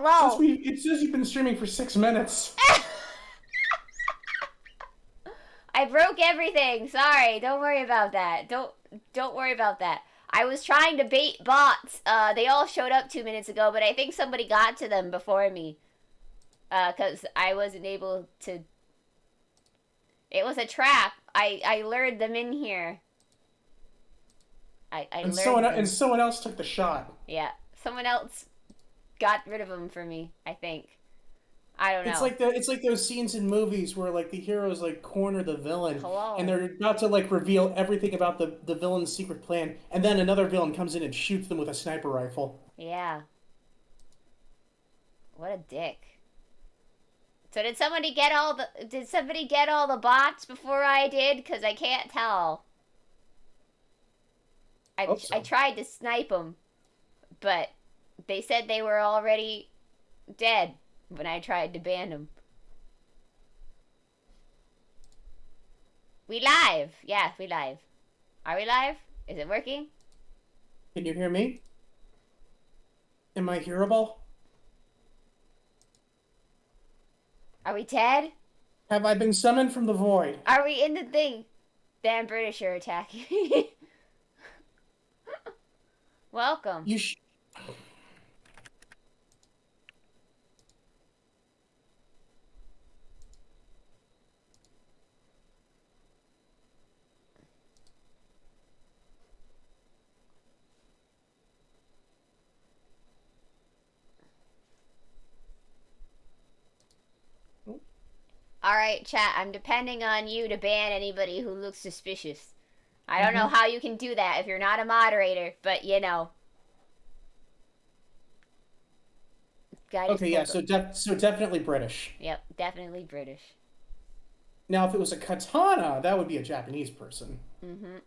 Hello. It says you've been streaming for 6 minutes. I broke everything. Sorry. Don't worry about that. Don't worry about that. I was trying to bait bots. They all showed up 2 minutes ago, but I think somebody got to them before me. Cause I wasn't able to. It was a trap. I lured them in here. I And lured them. someone else took the shot. Yeah. Someone else got rid of them for me, I think. I don't know. It's like those scenes in movies where like the heroes like corner the villain and Hello. they're about to like reveal everything about the villain's secret plan, and then another villain comes in and shoots them with a sniper rifle. Yeah. What a dick. So did somebody get all the bots before I did? Cause I can't tell. Hope I so. tried to snipe them, but they said they were already dead when I tried to ban them. We live. Yeah, we live. Are we live? Is it working? Can you hear me? Am I hearable? Are we dead? Have I been summoned from the void? Are we in the thing? Damn British are attacking me. Welcome. You sh Alright, chat, I'm depending on you to ban anybody who looks suspicious. I don't know how you can do that if you're not a moderator, but you know. Okay, yeah, so definitely British. Yep, definitely British. Now, if it was a katana, that would be a Japanese person. Mm-hmm.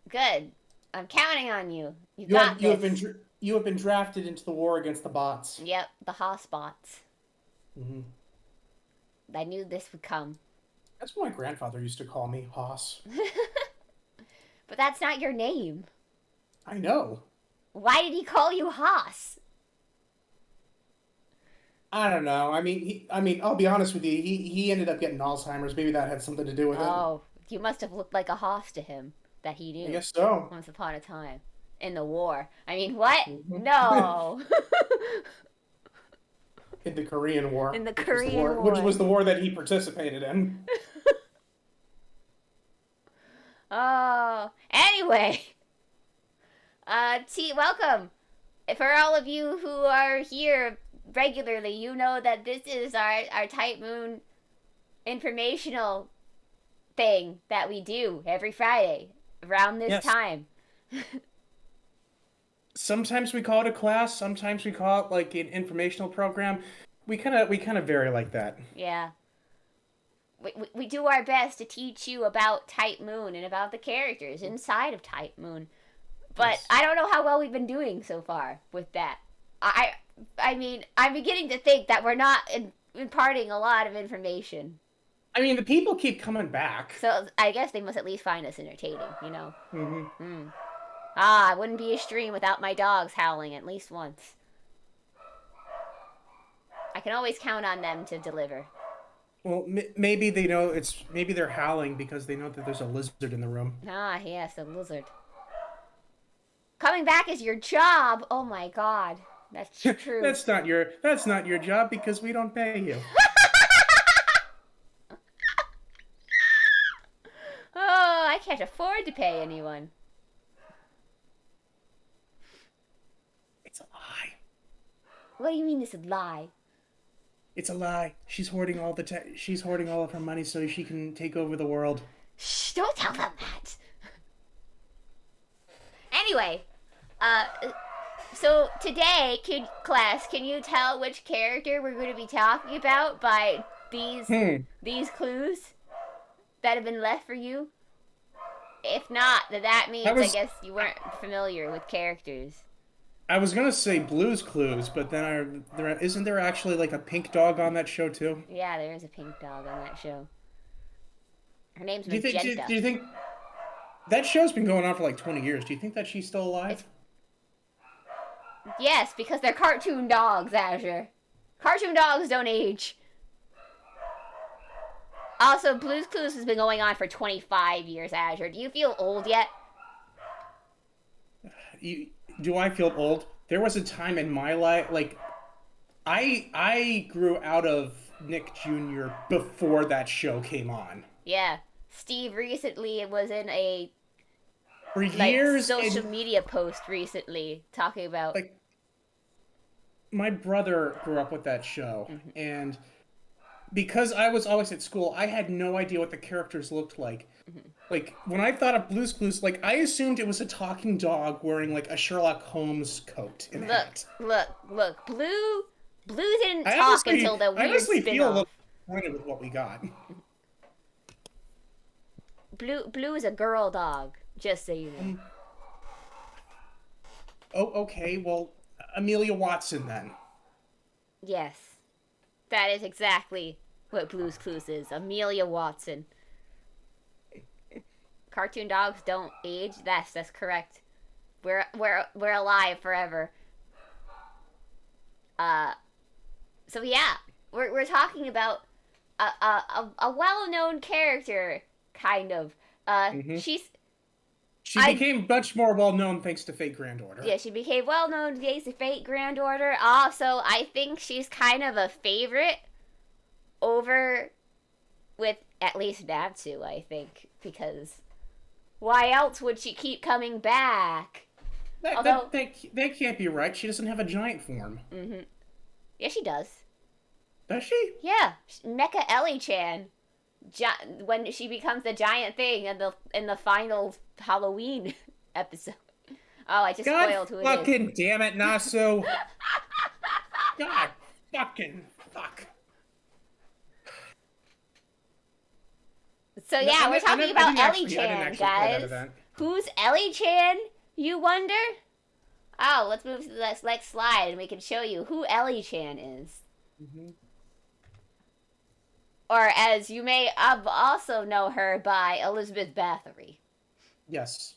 Good. I'm counting on you. You got this. You have been drafted into the war against the bots. Yep, the hotspots. Mm-hmm. I knew this would come. That's what my grandfather used to call me, Hoss. But that's not your name. I know. Why did he call you Haas? I don't know. I mean, I'll be honest with you. He ended up getting Alzheimer's. Maybe that had something to do with it. Oh, you must have looked like a Haas to him that he I knew guess so. once upon a time in the war. I mean, what? Mhm. No. In the Korean War. In the Korean War. Which was the war that he participated in. Oh, anyway. Welcome. For all of you who are here regularly, you know that this is our Type Moon informational thing that we do every Friday around this Yes. time. Sometimes we call it a class. Sometimes we call it like an informational program. We kind of vary like that. Yeah. We do our best to teach you about Type Moon and about the characters inside of Type Moon. But Yes. I don't know how well we've been doing so far with that. I mean, I'm beginning to think that we're not imparting a lot of information. I mean, the people keep coming back. So I guess they must at least find us entertaining, you know? Mm-hmm. Ah, it wouldn't be a stream without my dogs howling at least once. I can always count on them to deliver. Well, maybe they know maybe they're howling because they know that there's a lizard in the room. Ah, yes, the lizard. Coming back is your job. Oh my god. That's true. That's not your job because we don't pay you. Oh, I can't afford to pay anyone. It's a lie. What do you mean it's a lie? It's a lie. She's hoarding all of her money so she can take over the world. Shh, don't tell them that. Anyway, so today, class, can you tell which character we're going to be talking about by these clues that have been left for you? If not, then that means I guess you weren't familiar with characters. I was gonna say Blue's Clues, but then isn't there actually like a pink dog on that show too? Yeah, there is a pink dog on that show. Her name's Do you Magenta. think? That show's been going on for like 20 years. Do you think that she's still It's alive? yes, because they're cartoon dogs, Azure. Cartoon dogs don't age. Also, Blue's Clues has been going on for 25 years, Azure. Do you feel old yet? You, do I feel old? There was a time in my life, like I grew out of Nick Jr. before that show came on. Yeah. Steve recently was in a For like years, social and media post recently talking about. like my brother grew up with that show, Mhm. and because I was always at school, I had no idea what the characters looked like. Mhm. Like when I thought of Blue's Clues, like I assumed it was a talking dog wearing like a Sherlock Holmes coat and Look, hat. look. Blue didn't I talk honestly, until the I weird honestly feel a spin-off. little disappointed with what we got. Blue is a girl dog, just so you know. Um, oh, okay. Well, Amelia Watson then. Yes, that is exactly what Blue's Clues is. Amelia Watson. Cartoon dogs don't age. That's correct. We're alive forever. Uh, so yeah, we're talking about a well known character, kind of. Hmm. She's She I became much more well known thanks to Fate Grand Order. yeah, she became well known as the Fate Grand Order. Also, I think she's kind of a favorite over with at least Natsu, I think, because why else would she keep coming back? Although, That can't be right. She doesn't have a giant form, mm-hmm, yeah, she does. does she? Yeah, Mecha Ellie-chan, when she becomes the giant thing in the final Halloween episode. Oh, I just God spoiled who it is. fucking damn it, Nasu. God fucking fuck. So No, yeah, we're talking about Ellie I didn't Chan, actually play that guys. event. Who's Ellie Chan, you wonder? Oh, let's move to the next slide and we can show you who Ellie Chan is. Hmm. Or as you may also know her by, Elizabeth Bathory. Yes.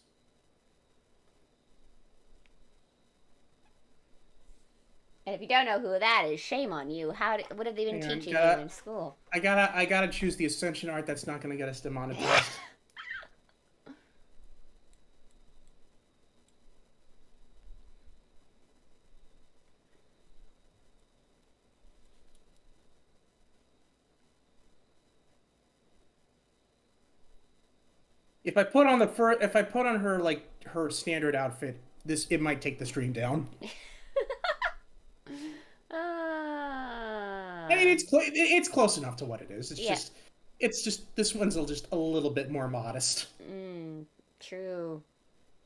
And if you don't know who that is, shame on you. What have they been Hang on, teaching you in school? I gotta choose the Ascension art that's not gonna get us demonetized. If I put on her like her standard outfit, this it might take the stream down. I mean, Ah, it's close enough to what it is. yeah. It's just this one's just a little bit more modest True.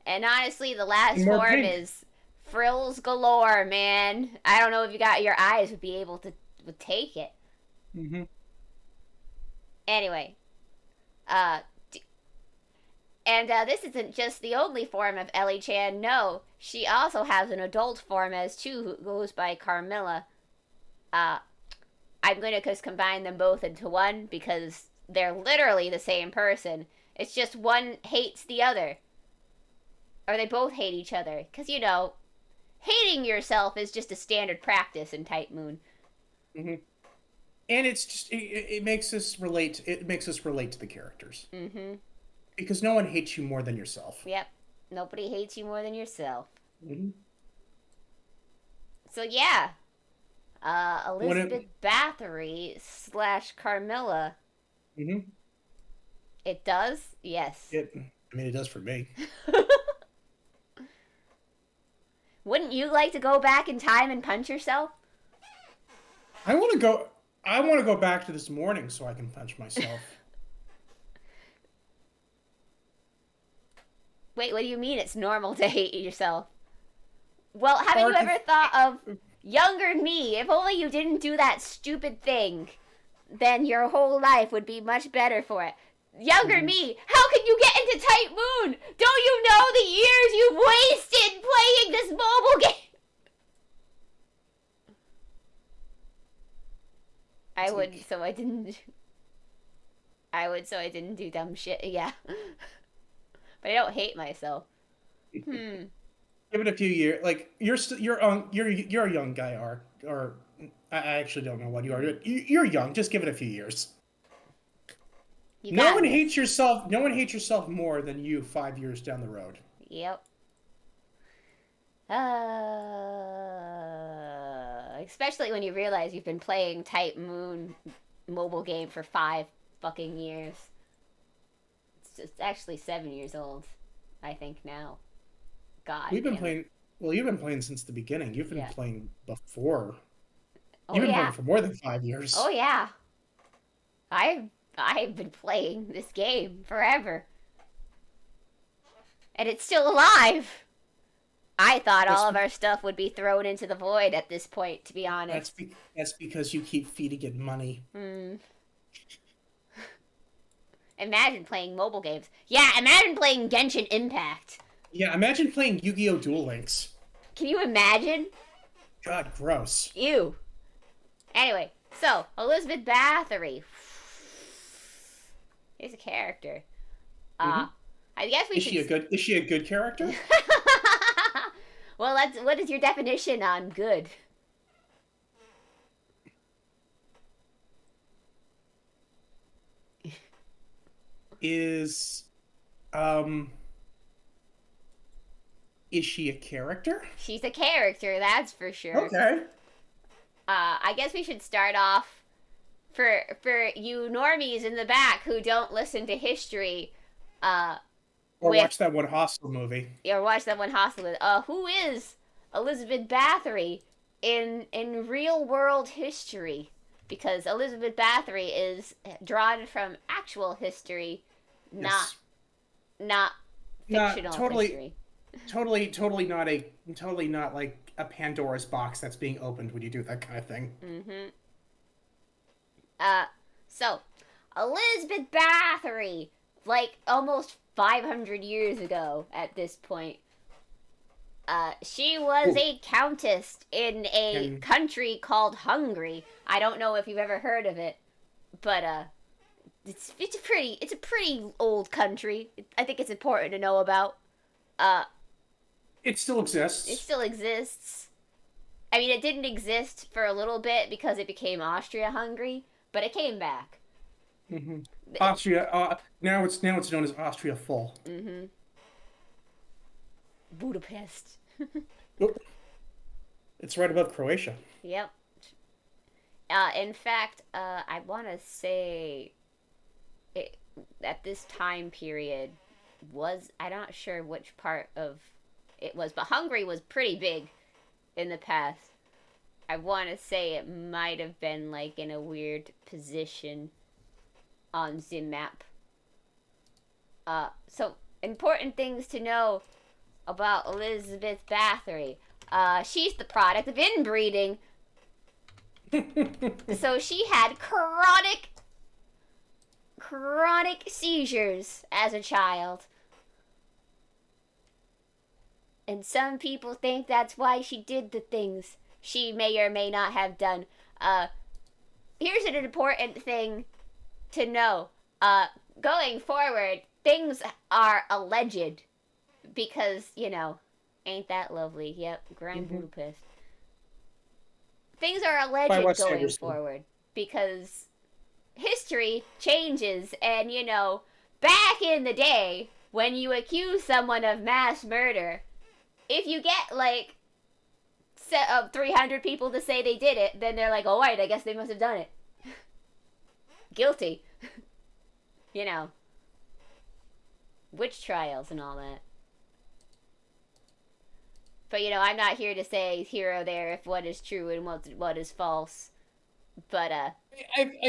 And honestly, the last and more form pink. is frills galore, man. I don't know if you got your eyes would be able to would take it. Hmm. Anyway, uh, and this isn't just the only form of Ellie Chan. No, she also has an adult form as too, who goes by Carmilla. Uh, I'm going to just combine them both into one because they're literally the same person. It's just one hates the other. Or they both hate each other. Because, you know, hating yourself is just a standard practice in Type Moon. Hmm. And it's just it makes us relate. It makes us relate to the characters Mm-hmm. because no one hates you more than yourself. Yep. Nobody hates you more than yourself. Hmm. So, yeah. When Elizabeth Bathory / Carmilla. hmm It does? Yes. I mean, it does for me. Wouldn't you like to go back in time and punch yourself? I want to go. I want to go back to this morning so I can punch myself. Wait, what do you mean it's normal to hate yourself? Well, haven't Or you ever thought of younger me? If only you didn't do that stupid thing, then your whole life would be much better for it. Younger me, how can you get into Type Moon? Don't you know the years you've wasted playing this mobile game? I would, so I didn't. I would, so I didn't do dumb shit. Yeah. but I don't hate myself. Hmm. Give it a few years. Like you're a young guy, or I actually don't know what you are. You're young. Just give it a few years. You No got one this. hates yourself. No one hates yourself more than you 5 years down the road. Yep. Especially when you realize you've been playing Type Moon mobile game for 5 fucking years. It's actually 7 years old, I think now. God We've been damn it. playing. Well, you've been playing since the beginning. You've been Yeah. playing before. Oh You've been yeah. playing for more than Oh 5 years. yeah. I've I've been playing this game forever. And it's still alive. I thought That's all of our stuff would be thrown into the void at this point, to be honest. that's because you keep feeding it money. Hmm. Imagine playing mobile games. Yeah, imagine playing Genshin Impact. Yeah, imagine playing Yu-Gi-Oh! Duel Links. Can you imagine? God, gross. Ew. Anyway, so Elizabeth Bathory is a character. I guess we should. Is she a good character? Well, what is your definition on good? Is um is she a character? She's a character, that's for sure. Okay. I guess we should start off for you normies in the back who don't listen to history. Or With watch that one Hostel movie. or watch that one hostile. Who is Elizabeth Bathory in real world history? Because Elizabeth Bathory is drawn from actual history, Yes. not fictional history. Totally not like a Pandora's box that's being opened when you do that kind of thing. Mm-hmm. So Elizabeth Bathory, like almost 500 years ago at this point, she was Ooh. a countess in a And country called Hungary. I don't know if you've ever heard of it, but it's a pretty old country. I think it's important to know about. Uh, it still it exists. still exists. I mean, it didn't exist for a little bit because it became Austria-Hungary, but it came back. Hmm. Austria. Now it's known as Austria Full. Mm-hmm. Budapest. Oop. It's right above Croatia. Yep. In fact, I want to say it, at this time period I'm not sure which part of it was, but Hungary was pretty big in the past. I want to say it might have been like in a weird position on the map. So important things to know about Elizabeth Bathory. She's the product of inbreeding. So she had chronic seizures as a child. And some people think that's why she did the things she may or may not have done. Here's an important thing to know. Going forward, things are alleged. Because, ain't that lovely? Yep, Grand Budapest. Things are alleged going forward. Because history changes. And, back in the day, when you accuse someone of mass murder, if you get, 300 people to say they did it, then they're like, oh, right, I guess they must have done it. Guilty. Witch trials and all that. But, I'm not here to say here or there if what is true and what is false. But, I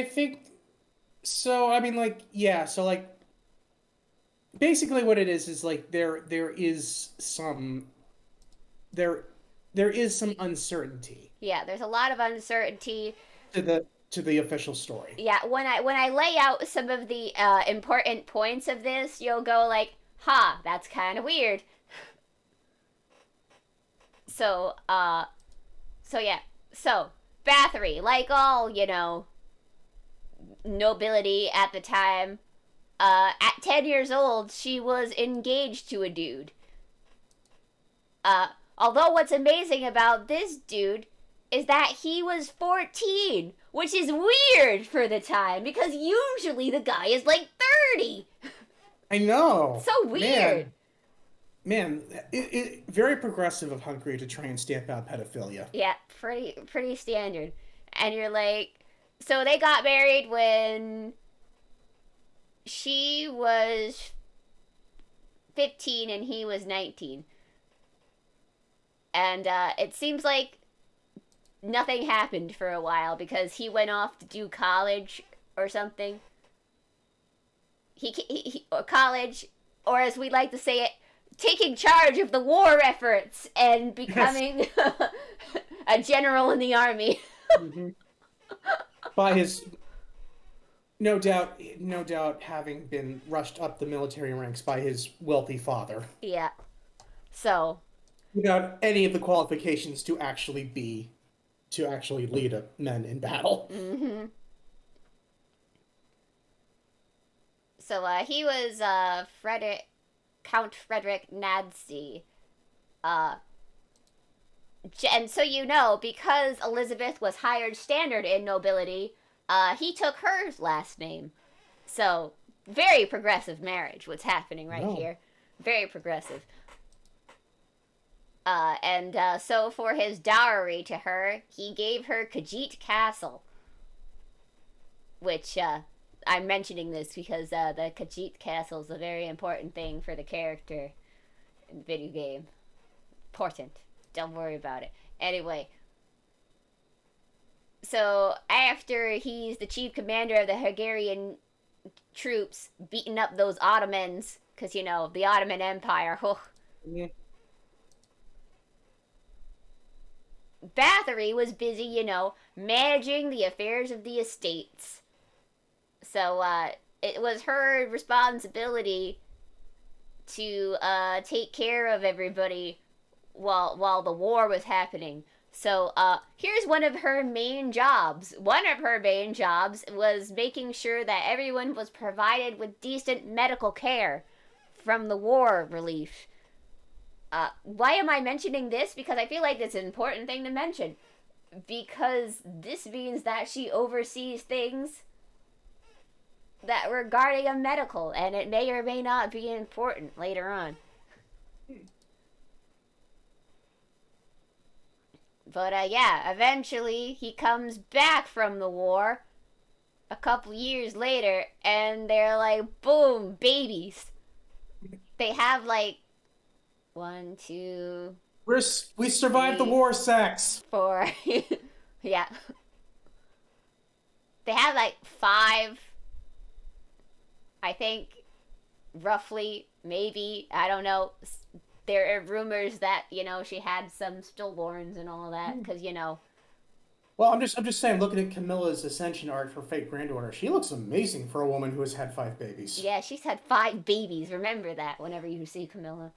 think so. I mean, yeah. So, basically, what it is there is some uncertainty. Yeah, there's a lot of uncertainty to the official story. Yeah, when I lay out some of the important points of this, you'll go like, "Ha, that's kind of weird." So, yeah. So, Bathory, like all, nobility at the time, At 10 years old, she was engaged to a dude. Although what's amazing about this dude is that he was 14, which is weird for the time, because usually the guy is like 30. I know. So weird. Man, very progressive of Hungary to try and stamp out pedophilia. Yeah, pretty standard. And you're like, so they got married when she was 15 and he was 19. And it seems like nothing happened for a while because he went off to do college or something. Or college, or as we like to say it, taking charge of the war efforts and becoming a general in the army. Mm-hmm. By his, no doubt having been rushed up the military ranks by his wealthy father. Yeah. So. Without any of the qualifications to actually lead men in battle. Mm-hmm. So he was Count Frederick Nadsey. And so you know, because Elizabeth was higher standard in nobility, he took her last name. So, very progressive marriage, what's happening right here. Very progressive. So for his dowry to her, he gave her Khajiit Castle. Which, I'm mentioning this because the Khajiit Castle is a very important thing for the character in the video game. Important. Don't worry about it. Anyway. So, after he's the chief commander of the Hungarian troops, beating up those Ottomans, because, you know, the Ottoman Empire, Yeah. Bathory was busy, you know, managing the affairs of the estates. So, it was her responsibility to take care of everybody while the war was happening. So, here's one of her main jobs. One of her main jobs was making sure that everyone was provided with decent medical care from the war relief. Why am I mentioning this? Because I feel like it's an important thing to mention. Because this means that she oversees things that regarding a medical, and it may or may not be important later on. But yeah, eventually he comes back from the war a couple years later, and they're like, boom, babies. They have like 1, 2. We survived the war, sex. 4. Yeah. They have like 5. I think, roughly, maybe, I don't know. There are rumors that, you know, she had some stillborns and all of that, because, you know. Well, I'm just saying, looking at Camilla's ascension art for Fate Granddaughter, she looks amazing for a woman who has had 5 babies. Yeah, she's had 5 babies. Remember that whenever you see Camilla.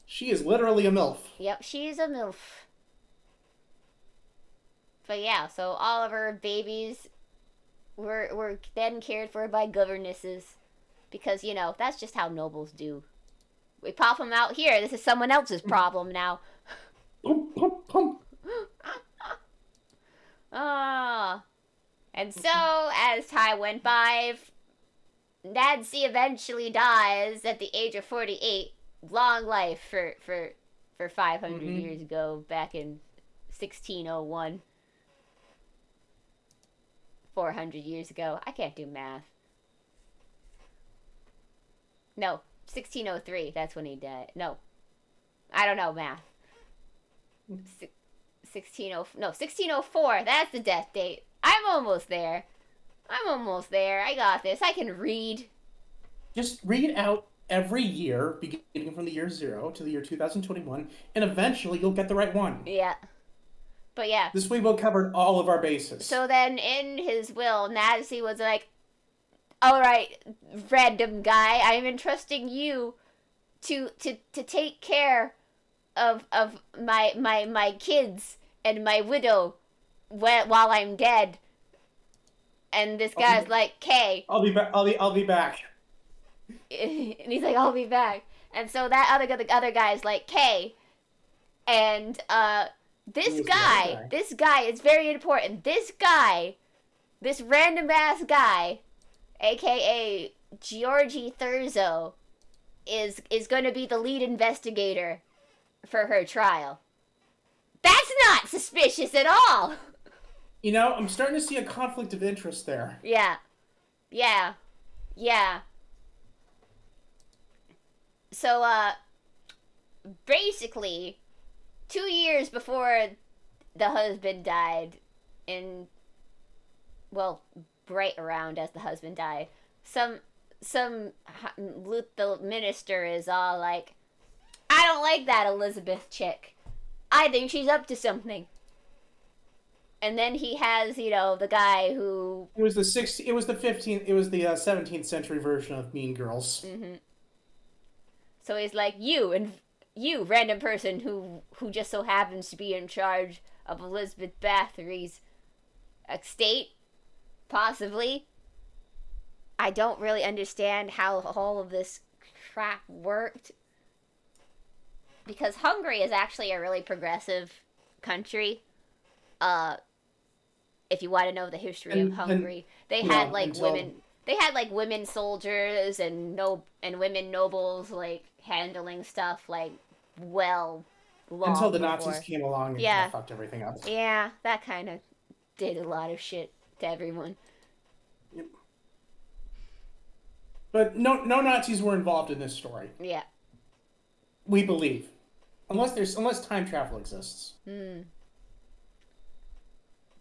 She is literally a MILF. Yep, she's a MILF. But yeah, so all of her babies were then cared for by governesses. Because, you know, that's just how nobles do. We pop them out here. This is someone else's problem now. Ah. And so, as time went by, Nadsey eventually dies at the age of 48. Long life for 500 years ago, back in 1601. 400 years ago. I can't do math. No, 1603. That's when he died. No. I don't know math. 1604. That's the death date. I'm almost there. I got this. I can read. Just read out every year, beginning from the year 0 to the year 2021, and eventually you'll get the right one. Yeah. But yeah. This way we'll cover all of our bases. So then in his will, Nadsey was like, alright, random guy, I'm entrusting you to take care of my kids and my widow while I'm dead. And this I'll be, guy's like, Kay. I'll be back. I'll be back. And he's like, I'll be back. And so that the other guy is like, Kay. And Who was the other guy? this guy is very important. This random ass guy, aka Georgie Thurzo, is going to be the lead investigator for her trial. That's not suspicious at all. You know, I'm starting to see a conflict of interest there. Yeah. Yeah. Yeah. So, basically, 2 years before the husband died, well, right around as the husband died, the minister is all like, I don't like that Elizabeth chick. I think she's up to something. And then he has, the guy who... It was the 17th century version of Mean Girls. Mm-hmm. So he's like, you random person who just so happens to be in charge of Elizabeth Bathory's estate, possibly. I don't really understand how all of this crap worked. Because Hungary is actually a really progressive country. If you want to know the history of Hungary, they had women soldiers and women nobles like handling stuff like long until the before. Nazis came along and kind of fucked everything up. Yeah, that kind of did a lot of shit to everyone. Yep. But no Nazis were involved in this story. Yeah. We believe. Unless time travel exists.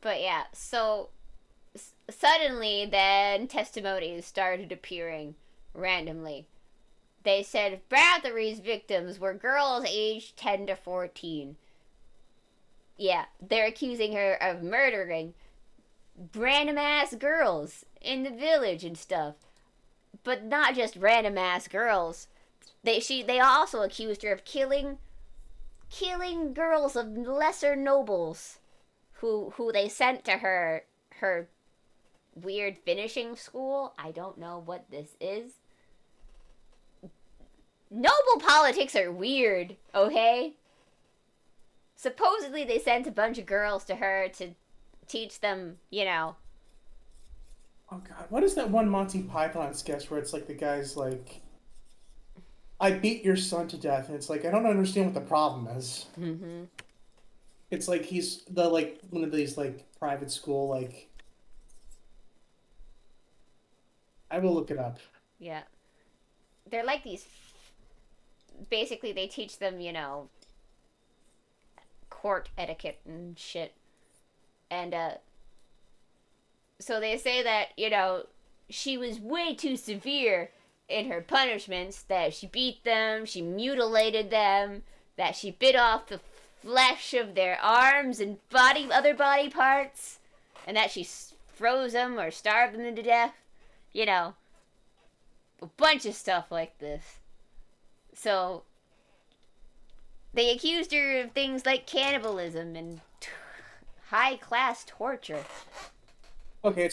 But yeah, so suddenly then testimonies started appearing randomly. They said Bathory's victims were girls aged 10 to 14. Yeah, they're accusing her of murdering random ass girls in the village and stuff. But not just random ass girls. They also accused her of killing girls of lesser nobles who they sent to her weird finishing school. I don't know what this is. Noble politics are weird, okay? Supposedly they sent a bunch of girls to her to teach them, Oh god, what is that one Monty Python sketch where it's like the guy's like, I beat your son to death, and it's like, I don't understand what the problem is. Mm-hmm. It's like he's one of these private school I will look it up. Yeah. They're like these... Basically, they teach them, court etiquette and shit. And, so they say that, she was way too severe in her punishments, that she beat them, she mutilated them, that she bit off the flesh of their arms and other body parts, and that she froze them or starved them to death. A bunch of stuff like this. So, they accused her of things like cannibalism and high-class torture. Okay,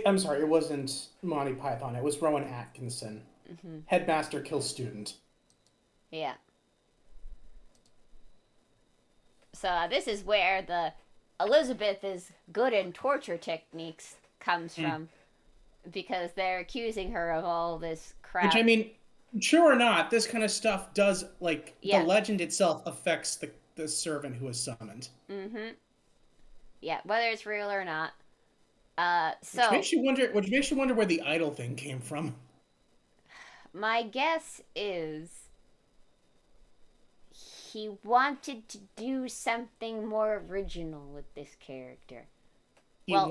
I'm sorry, it wasn't Monty Python, it was Rowan Atkinson. Mm-hmm. Headmaster kills student. Yeah. So this is where the Elizabeth is good in torture techniques comes from. Because they're accusing her of all this crap. Which, I mean, true or not, this kind of stuff does, the legend itself affects the servant who is summoned. Mm-hmm. Yeah, whether it's real or not. Which makes you wonder where the idol thing came from. My guess is he wanted to do something more original with this character. I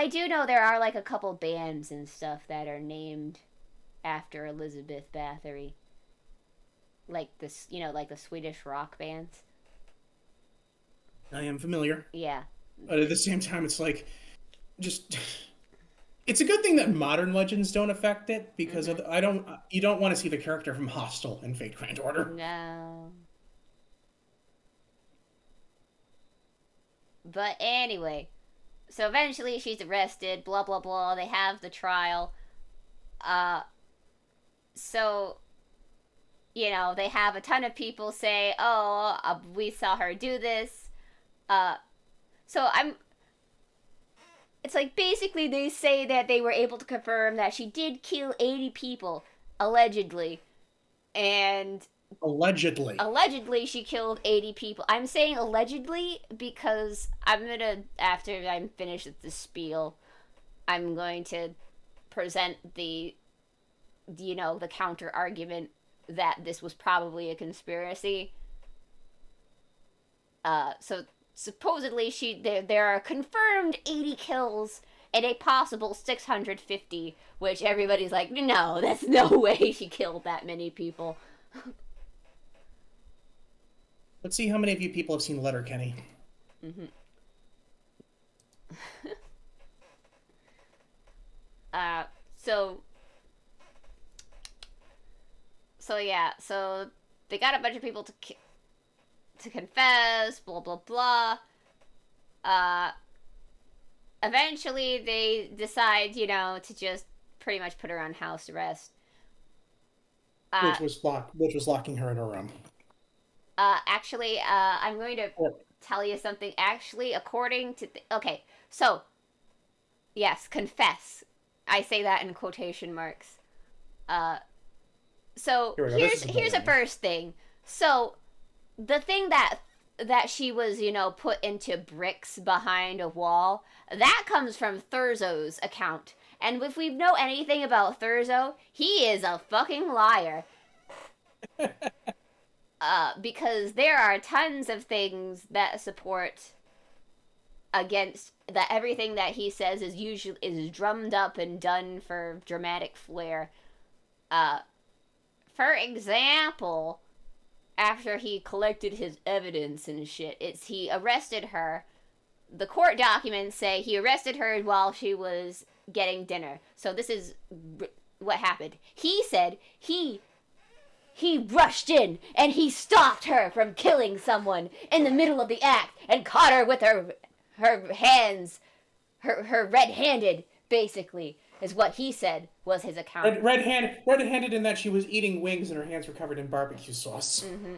do know there are a couple bands and stuff that are named after Elizabeth Bathory. Like this, like the Swedish rock bands. I am familiar. Yeah. But at the same time, it's it's a good thing that modern legends don't affect it, because you don't want to see the character from Hostel in Fate Grand Order. No. But anyway, So eventually she's arrested, blah blah blah. They have the trial. Uh so they have a ton of people say, "Oh, we saw her do this." Uh so I'm It's like basically they say that they were able to confirm that she did kill 80 people allegedly. And Allegedly. allegedly she killed 80 people. I'm saying allegedly because after I'm finished with the spiel, I'm going to present the counter argument that this was probably a conspiracy. So supposedly there are confirmed 80 kills and a possible 650, which everybody's like, no, that's no way she killed that many people. Let's see how many of you people have seen Letterkenny. Mm-hmm. uh, so yeah, so they got a bunch of people to confess, blah blah blah. Eventually they decide, to just pretty much put her on house arrest. Which was locking her in her room. Actually, I'm going to tell you something. Actually, according to okay, so yes, confess. I say that in quotation marks. So here's a first thing. So the thing that she was, put into bricks behind a wall, that comes from Thurzo's account. And if we know anything about Thurzo, he is a fucking liar. Because there are tons of things that support against that. Everything that he says is drummed up and done for dramatic flair. For example, after he collected his evidence and shit, he arrested her. The court documents say he arrested her while she was getting dinner. So this is what happened. He said he rushed in and he stopped her from killing someone in the middle of the act and caught her with her hands, her red-handed, basically, is what he said was his account. Red-handed in that she was eating wings and her hands were covered in barbecue sauce. Mm-hmm.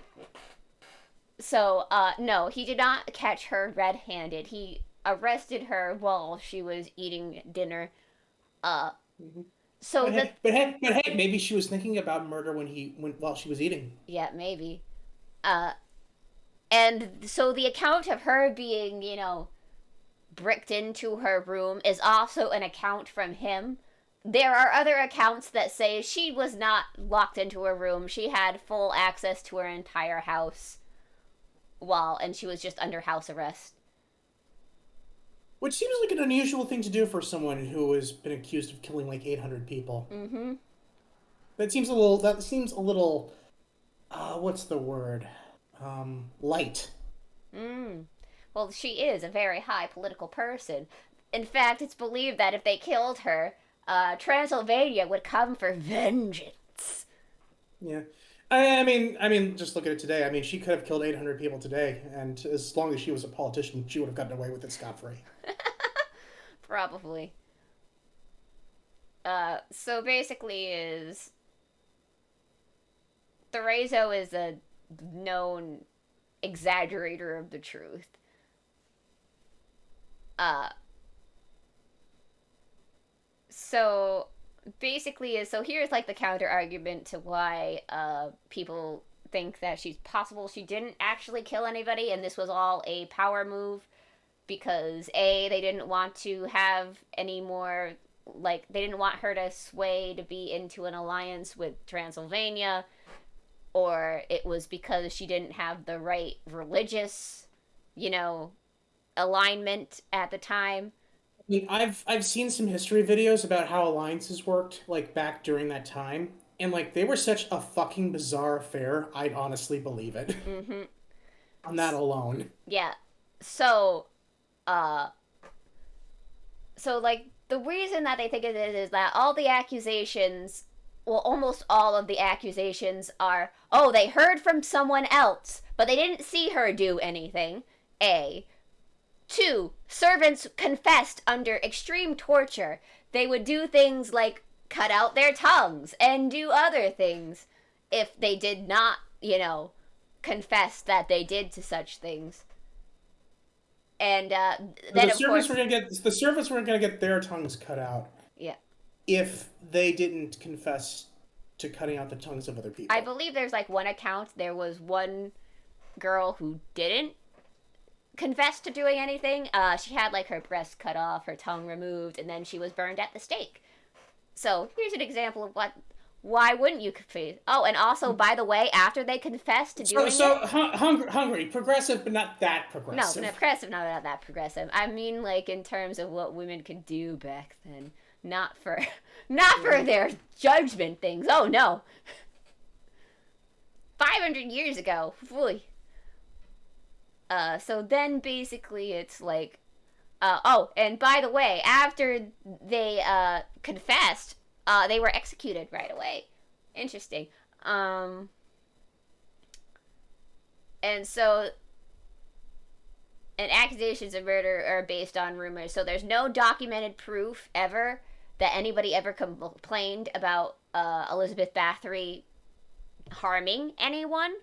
So, no, he did not catch her red-handed. He arrested her while she was eating dinner. Mm-hmm. So but hey, maybe she was thinking about murder while she was eating. Yeah, maybe. And so the account of her being, bricked into her room is also an account from him. There are other accounts that say she was not locked into her room. She had full access to her entire house and she was just under house arrest. Which seems like an unusual thing to do for someone who has been accused of killing like 800 people. Mm-hmm. That seems a little, what's the word? Light. Well, she is a very high political person. In fact, it's believed that if they killed her, Transylvania would come for vengeance. Yeah. I mean, just look at it today. I mean, she could have killed 800 people today, and as long as she was a politician, she would have gotten away with it scot-free. Probably. So basically Thurzo is a known exaggerator of the truth. So basically so here's like the counter argument to why people think that she didn't actually kill anybody and this was all a power move, because they didn't want to have any more, like, they didn't want her to sway to be into an alliance with Transylvania, or it was because she didn't have the right religious, alignment at the time. I mean, I've seen some history videos about how alliances worked, like, back during that time, and, like, they were such a fucking bizarre affair, I'd honestly believe it. Mm-hmm. On that alone. Yeah. So, like, the reason that they think of it is that all the accusations, well, almost all of the accusations are, oh, they heard from someone else, but they didn't see her do anything, A. Two, servants confessed under extreme torture. They would do things like cut out their tongues and do other things if they did not, confess that they did to such things. And then, of course, the servants weren't gonna get their tongues cut out yeah. if they didn't confess to cutting out the tongues of other people. I believe there's like one account. There was one girl who didn't confess to doing anything. She had like her breast cut off, her tongue removed, and then she was burned at the stake. So here's an example of what. Why wouldn't you confess? Oh, and also, by the way, after they confessed to doing Hungary, progressive, but not that progressive. No, progressive, not that progressive. I mean, like in terms of what women could do back then, not for their judgment things. Oh no, 500 years ago. Boy. So then basically it's like, and by the way, after they confessed, they were executed right away. Interesting. And so, and accusations of murder are based on rumors. So there's no documented proof ever that anybody ever complained about Elizabeth Bathory harming anyone,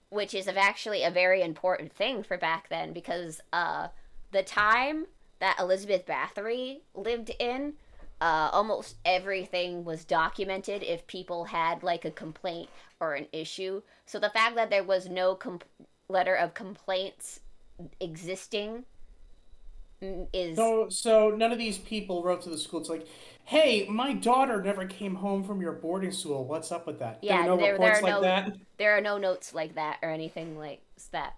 which is actually a very important thing for back then, because the time that Elizabeth Bathory lived in, almost everything was documented if people had like a complaint or an issue. So the fact that there was no letter of complaints existing is... So none of these people wrote to the school. It's like, hey, my daughter never came home from your boarding school. What's up with that? Yeah, there are no notes like that or anything like that.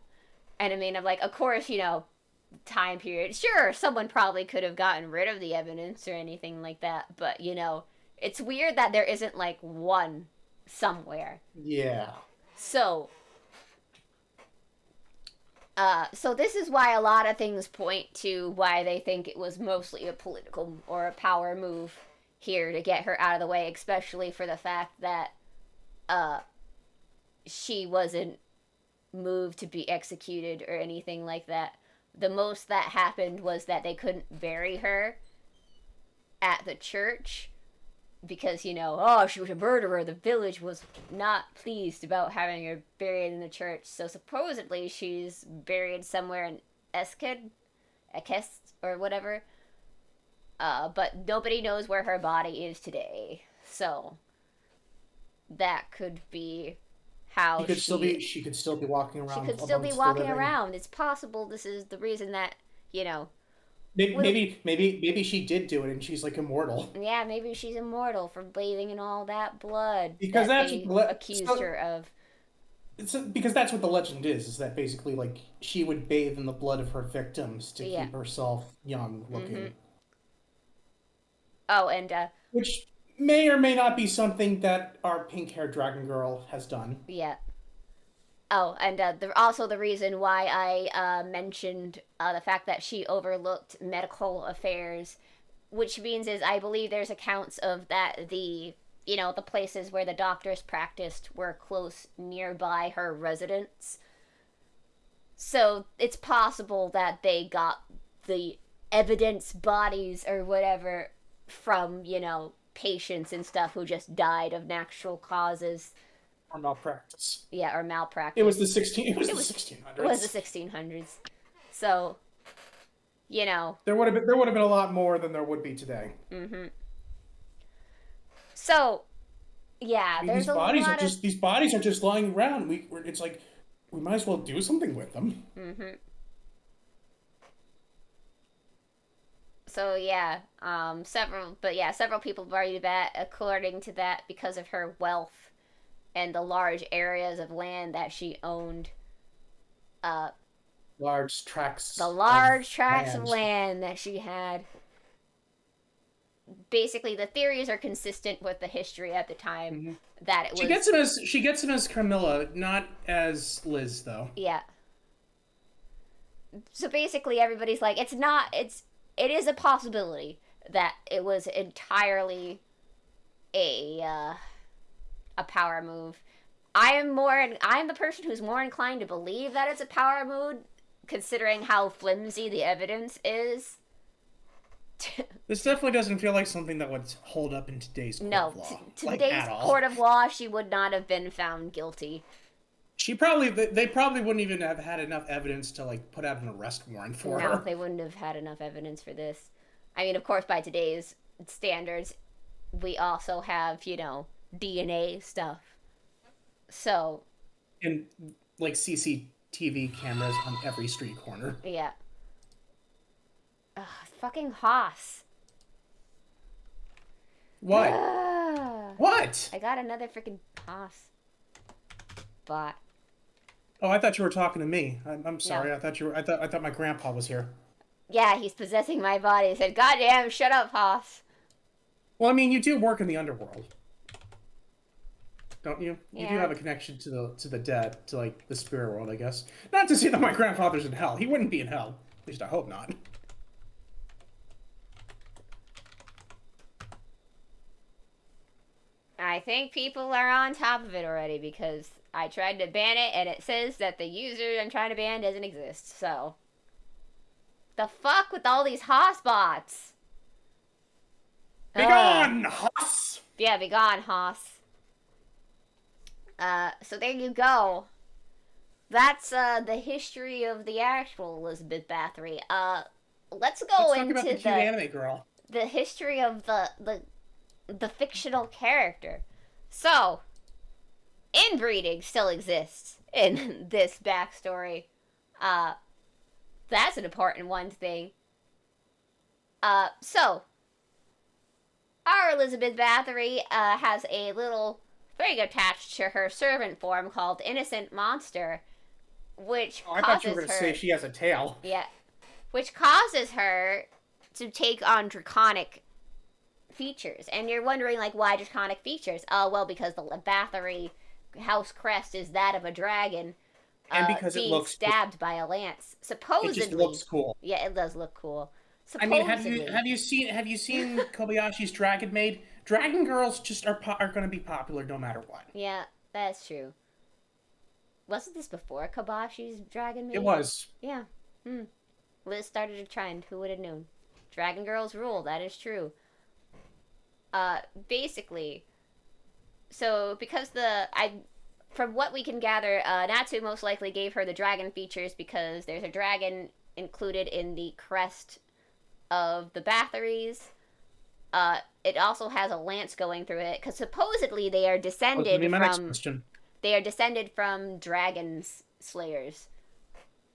And I mean, I'm like, of course, time period. Sure, someone probably could have gotten rid of the evidence or anything like that. But, it's weird that there isn't like one somewhere. Yeah. So this is why a lot of things point to why they think it was mostly a political or a power move here to get her out of the way, especially for the fact that she wasn't moved to be executed or anything like that. The most that happened was that they couldn't bury her at the church because, she was a murderer. The village was not pleased about having her buried in the church. So supposedly she's buried somewhere in Ekest or whatever. But nobody knows where her body is today. So that could be how she could still be walking around. She could still be walking around. It's possible this is the reason that, Maybe she did do it and she's like immortal. Yeah, maybe she's immortal for bathing in all that blood. Because that they accused her of. Because that's what the legend is that basically like she would bathe in the blood of her victims to keep herself young looking. Mm-hmm. Oh, and which may or may not be something that our pink-haired dragon girl has done. Yeah. Oh, and also the reason why I mentioned the fact that she overlooked medical affairs, which means is I believe there's accounts of that the places where the doctors practiced were close nearby her residence. So it's possible that they got the evidence bodies or whatever from, patients and stuff who just died of natural causes. Or malpractice. Yeah, or malpractice. It was the 1600s. It was the 1600s. So, there would have been a lot more than there would be today. Mm-hmm. So, yeah, these bodies are just lying around. It's like we might as well do something with them. Mm-hmm. So yeah, several people believe that, according to that, because of her wealth and the large areas of land that she owned. Large tracts. Of land that she had. Basically, the theories are consistent with the history at the time. Mm-hmm. That it was. She gets him as Carmilla, not as Liz, though. Yeah. So basically, everybody's like, it is a possibility that it was entirely a power move. I'm the person who's more inclined to believe that it's a power move considering how flimsy the evidence is. This definitely doesn't feel like something that would hold up in today's court No, of law. to Like, today's at all. court of law, she would not have been found guilty. They probably wouldn't even have had enough evidence to, like, put out an arrest warrant for her. No, they wouldn't have had enough evidence for this. I mean, of course, by today's standards, we also have, DNA stuff. So. And, like, CCTV cameras on every street corner. Yeah. Ugh, fucking Haas. What? What? I got another freaking Haas bot. Oh, I thought you were talking to me. I'm sorry. No. I thought my grandpa was here. Yeah, he's possessing my body. He said, "Goddamn, shut up, Haas." Well, I mean, you do work in the underworld, don't you? Yeah. You do have a connection to the dead, to like the spirit world, I guess. Not to say that my grandfather's in hell. He wouldn't be in hell. At least I hope not. I think people are on top of it already because I tried to ban it and it says that the user I'm trying to ban doesn't exist. So, the fuck with all these Haas bots? Begone, Haas! Yeah, begone, Haas. So there you go. That's the history of the actual Elizabeth Bathory. Let's go Let's into talk about the cute anime girl. The history of the fictional character. So, inbreeding still exists in this backstory. That's an important one thing. So, our Elizabeth Bathory has a little thing attached to her servant form called Innocent Monster, which I causes thought you were going to her... say she has a tail. Yeah. Which causes her to take on draconic features. And you're wondering, like, why draconic features? Oh, well, because the Bathory house crest is that of a dragon. And because being it looks stabbed by a lance. Supposedly. It just looks cool. Yeah, it does look cool. I Supposedly. mean, have you seen Kobayashi's Dragon Maid? Dragon girls just are going to be popular no matter what. Yeah, that's true. Wasn't this before Kabashi's Dragon Maid? It was. Yeah. Liz started a trend. Who would have known? Dragon girls rule. That is true. Basically, so because from what we can gather, Natsu most likely gave her the dragon features because there's a dragon included in the crest of the Bathories. It also has a lance going through it because supposedly they are descended my from. next question. They are descended from dragons slayers.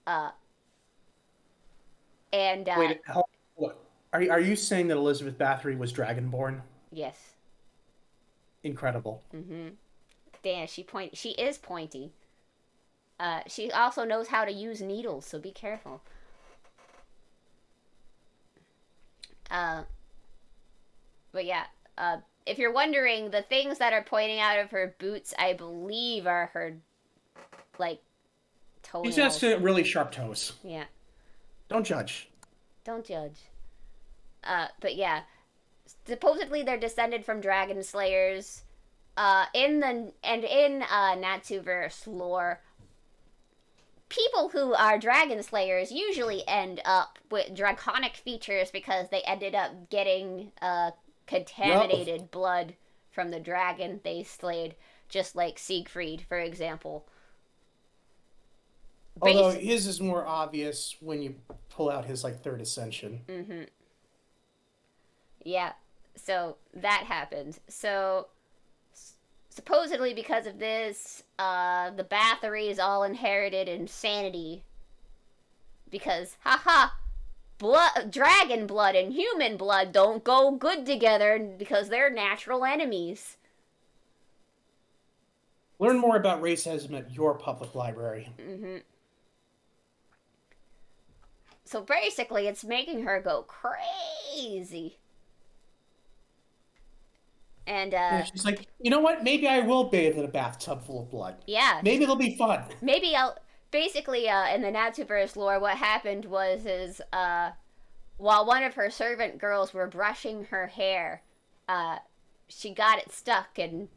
Wait, what? Are you saying that Elizabeth Bathory was dragonborn? Yes. Incredible. Damn, she is pointy. She also knows how to use needles, so be careful. But yeah, if you're wondering, the things that are pointing out of her boots, I believe, are her, like, toenails. She has really sharp toes. Yeah. Don't judge. Don't judge. But yeah, supposedly they're descended from dragon slayers. In Natsuverse lore, people who are dragon slayers usually end up with draconic features because they ended up getting contaminated blood from the dragon they slayed, just like Siegfried, for example. Although his is more obvious when you pull out his third ascension. Yeah, so that happened. So supposedly because of this, the Bathory is all inherited insanity. Because, dragon blood and human blood don't go good together because they're natural enemies. Learn more about racism at your public library. So basically, it's making her go crazy. And, she's like, you know what? Maybe I will bathe in a bathtub full of blood. Yeah. Maybe it'll be fun. Maybe basically, in the Natsuverse lore, what happened was, while one of her servant girls were brushing her hair, she got it stuck and,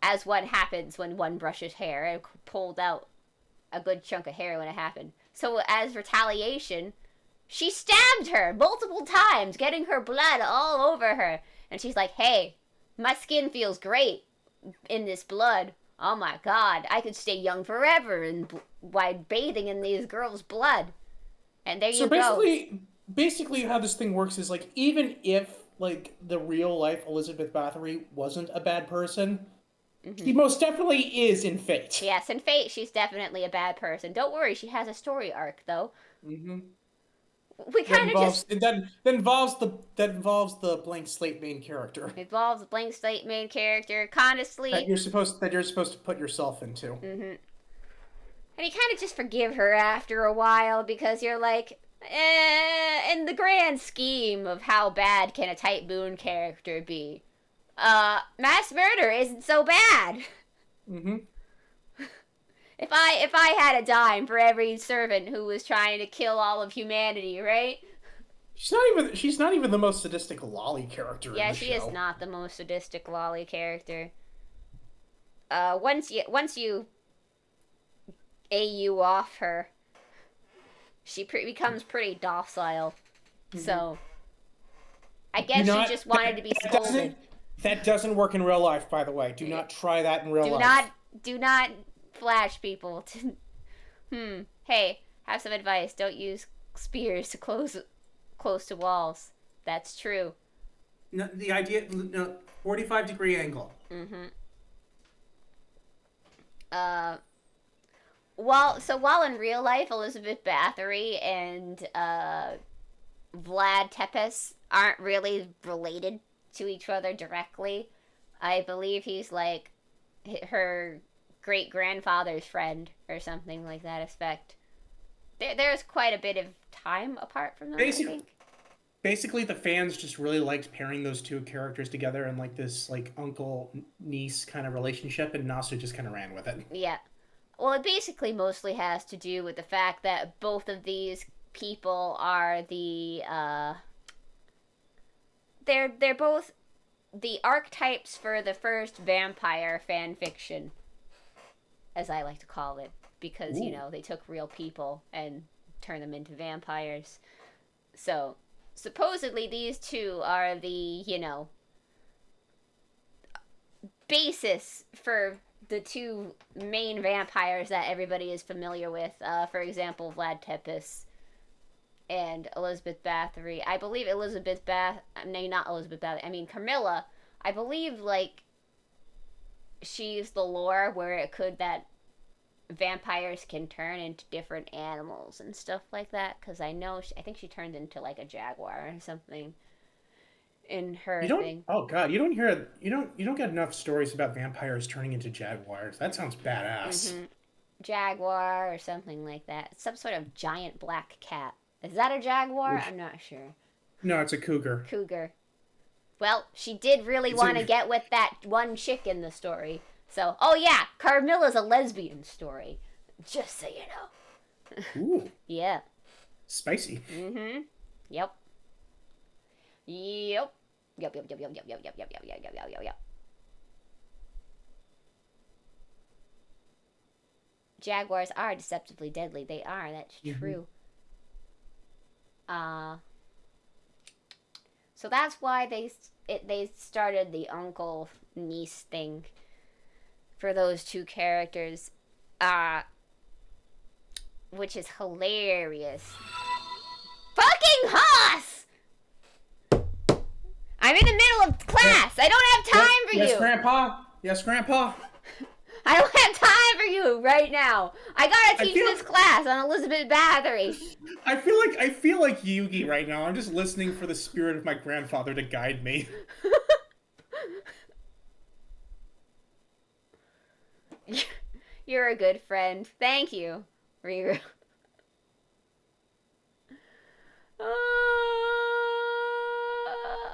as what happens when one brushes hair, it pulled out a good chunk of hair when it happened. So as retaliation, she stabbed her multiple times, getting her blood all over her. And she's like, hey, my skin feels great in this blood. Oh my god, I could stay young forever by bathing in these girls' blood. And there you go. Basically how this thing works is like even if like the real life Elizabeth Bathory wasn't a bad person, Mm-hmm. she most definitely is in Fate. Yes, in Fate, she's definitely a bad person. Don't worry, she has a story arc, though. Mm-hmm. We That kind of just involves that involves the blank slate main character involves a blank slate main character, honestly. that you're supposed to put yourself into. Mm-hmm. And you kind of just forgive her after a while because you're like, in the grand scheme of how bad can a Type Moon character be, mass murder isn't so bad. Mm-hmm. If I had a dime for every servant who was trying to kill all of humanity, right? She's not even the most sadistic lolly character Yeah, in the she show. is not the most sadistic lolly character. Once you AU off her, she becomes pretty docile. Mm-hmm. So I guess she just wanted to be scolded. That doesn't work in real life, by the way. Do not try that in real life. Do not flash people. Hey, have some advice. Don't use spears to close to walls. That's true. No, the idea, no, 45-degree angle. Mm-hmm. While in real life, Elizabeth Bathory and Vlad Tepes aren't really related to each other directly. I believe he's like her great grandfather's friend or something like that effect. There's quite a bit of time apart from them, I think. Basically, the fans just really liked pairing those two characters together in like this like uncle niece kind of relationship, and Nasu just kind of ran with it. Yeah. Well, it basically mostly has to do with the fact that both of these people are they're both the archetypes for the first vampire fan fiction, as I like to call it, because Ooh. they took real people and turned them into vampires. So supposedly these two are the basis for the two main vampires that everybody is familiar with. For example, Vlad Tepes and Elizabeth Bathory. I believe Carmilla. I believe like she's the lore where it could that vampires can turn into different animals and stuff like that. Because I think she turned into like a jaguar or something in her thing. Oh god, you don't get enough stories about vampires turning into jaguars. That sounds badass. Mm-hmm. Jaguar or something like that. Some sort of giant black cat. Is that a jaguar? I'm not sure. No, it's a cougar. Cougar. Well, she did really want to get with that one chick in the story. So, oh yeah, Carmilla's a lesbian story. Just so you know. Ooh. Yeah. Spicy. Mm-hmm. Yep. Yep. Yep. Jaguars are deceptively deadly. They are. That's true. So that's why they started the uncle niece thing for those two characters, which is hilarious. Fucking Haas! I'm in the middle of class. I don't have time for you. Yes, Grandpa. Yes, Grandpa. I don't have time for you right now. I gotta teach this class on Elizabeth Bathory. I feel like Yugi right now. I'm just listening for the spirit of my grandfather to guide me. You're a good friend. Thank you, Riru.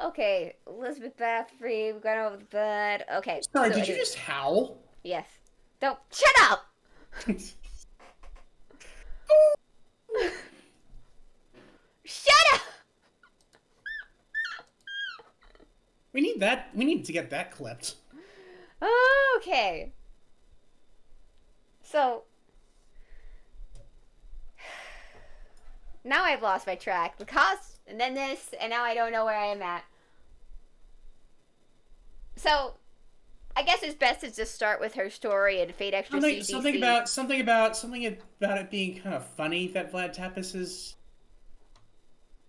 Okay, Elizabeth Bathory, we've gone over that. Okay. Sorry, did you just howl? Yes. Don't. Shut up! Shut up! We need to get that clipped. Okay. So, Now I've lost my track. The cost, and then this, and now I don't know where I am at. So, I guess it's best to just start with her story and Fate Extra CDC. Something about it being kind of funny that Vlad Tepes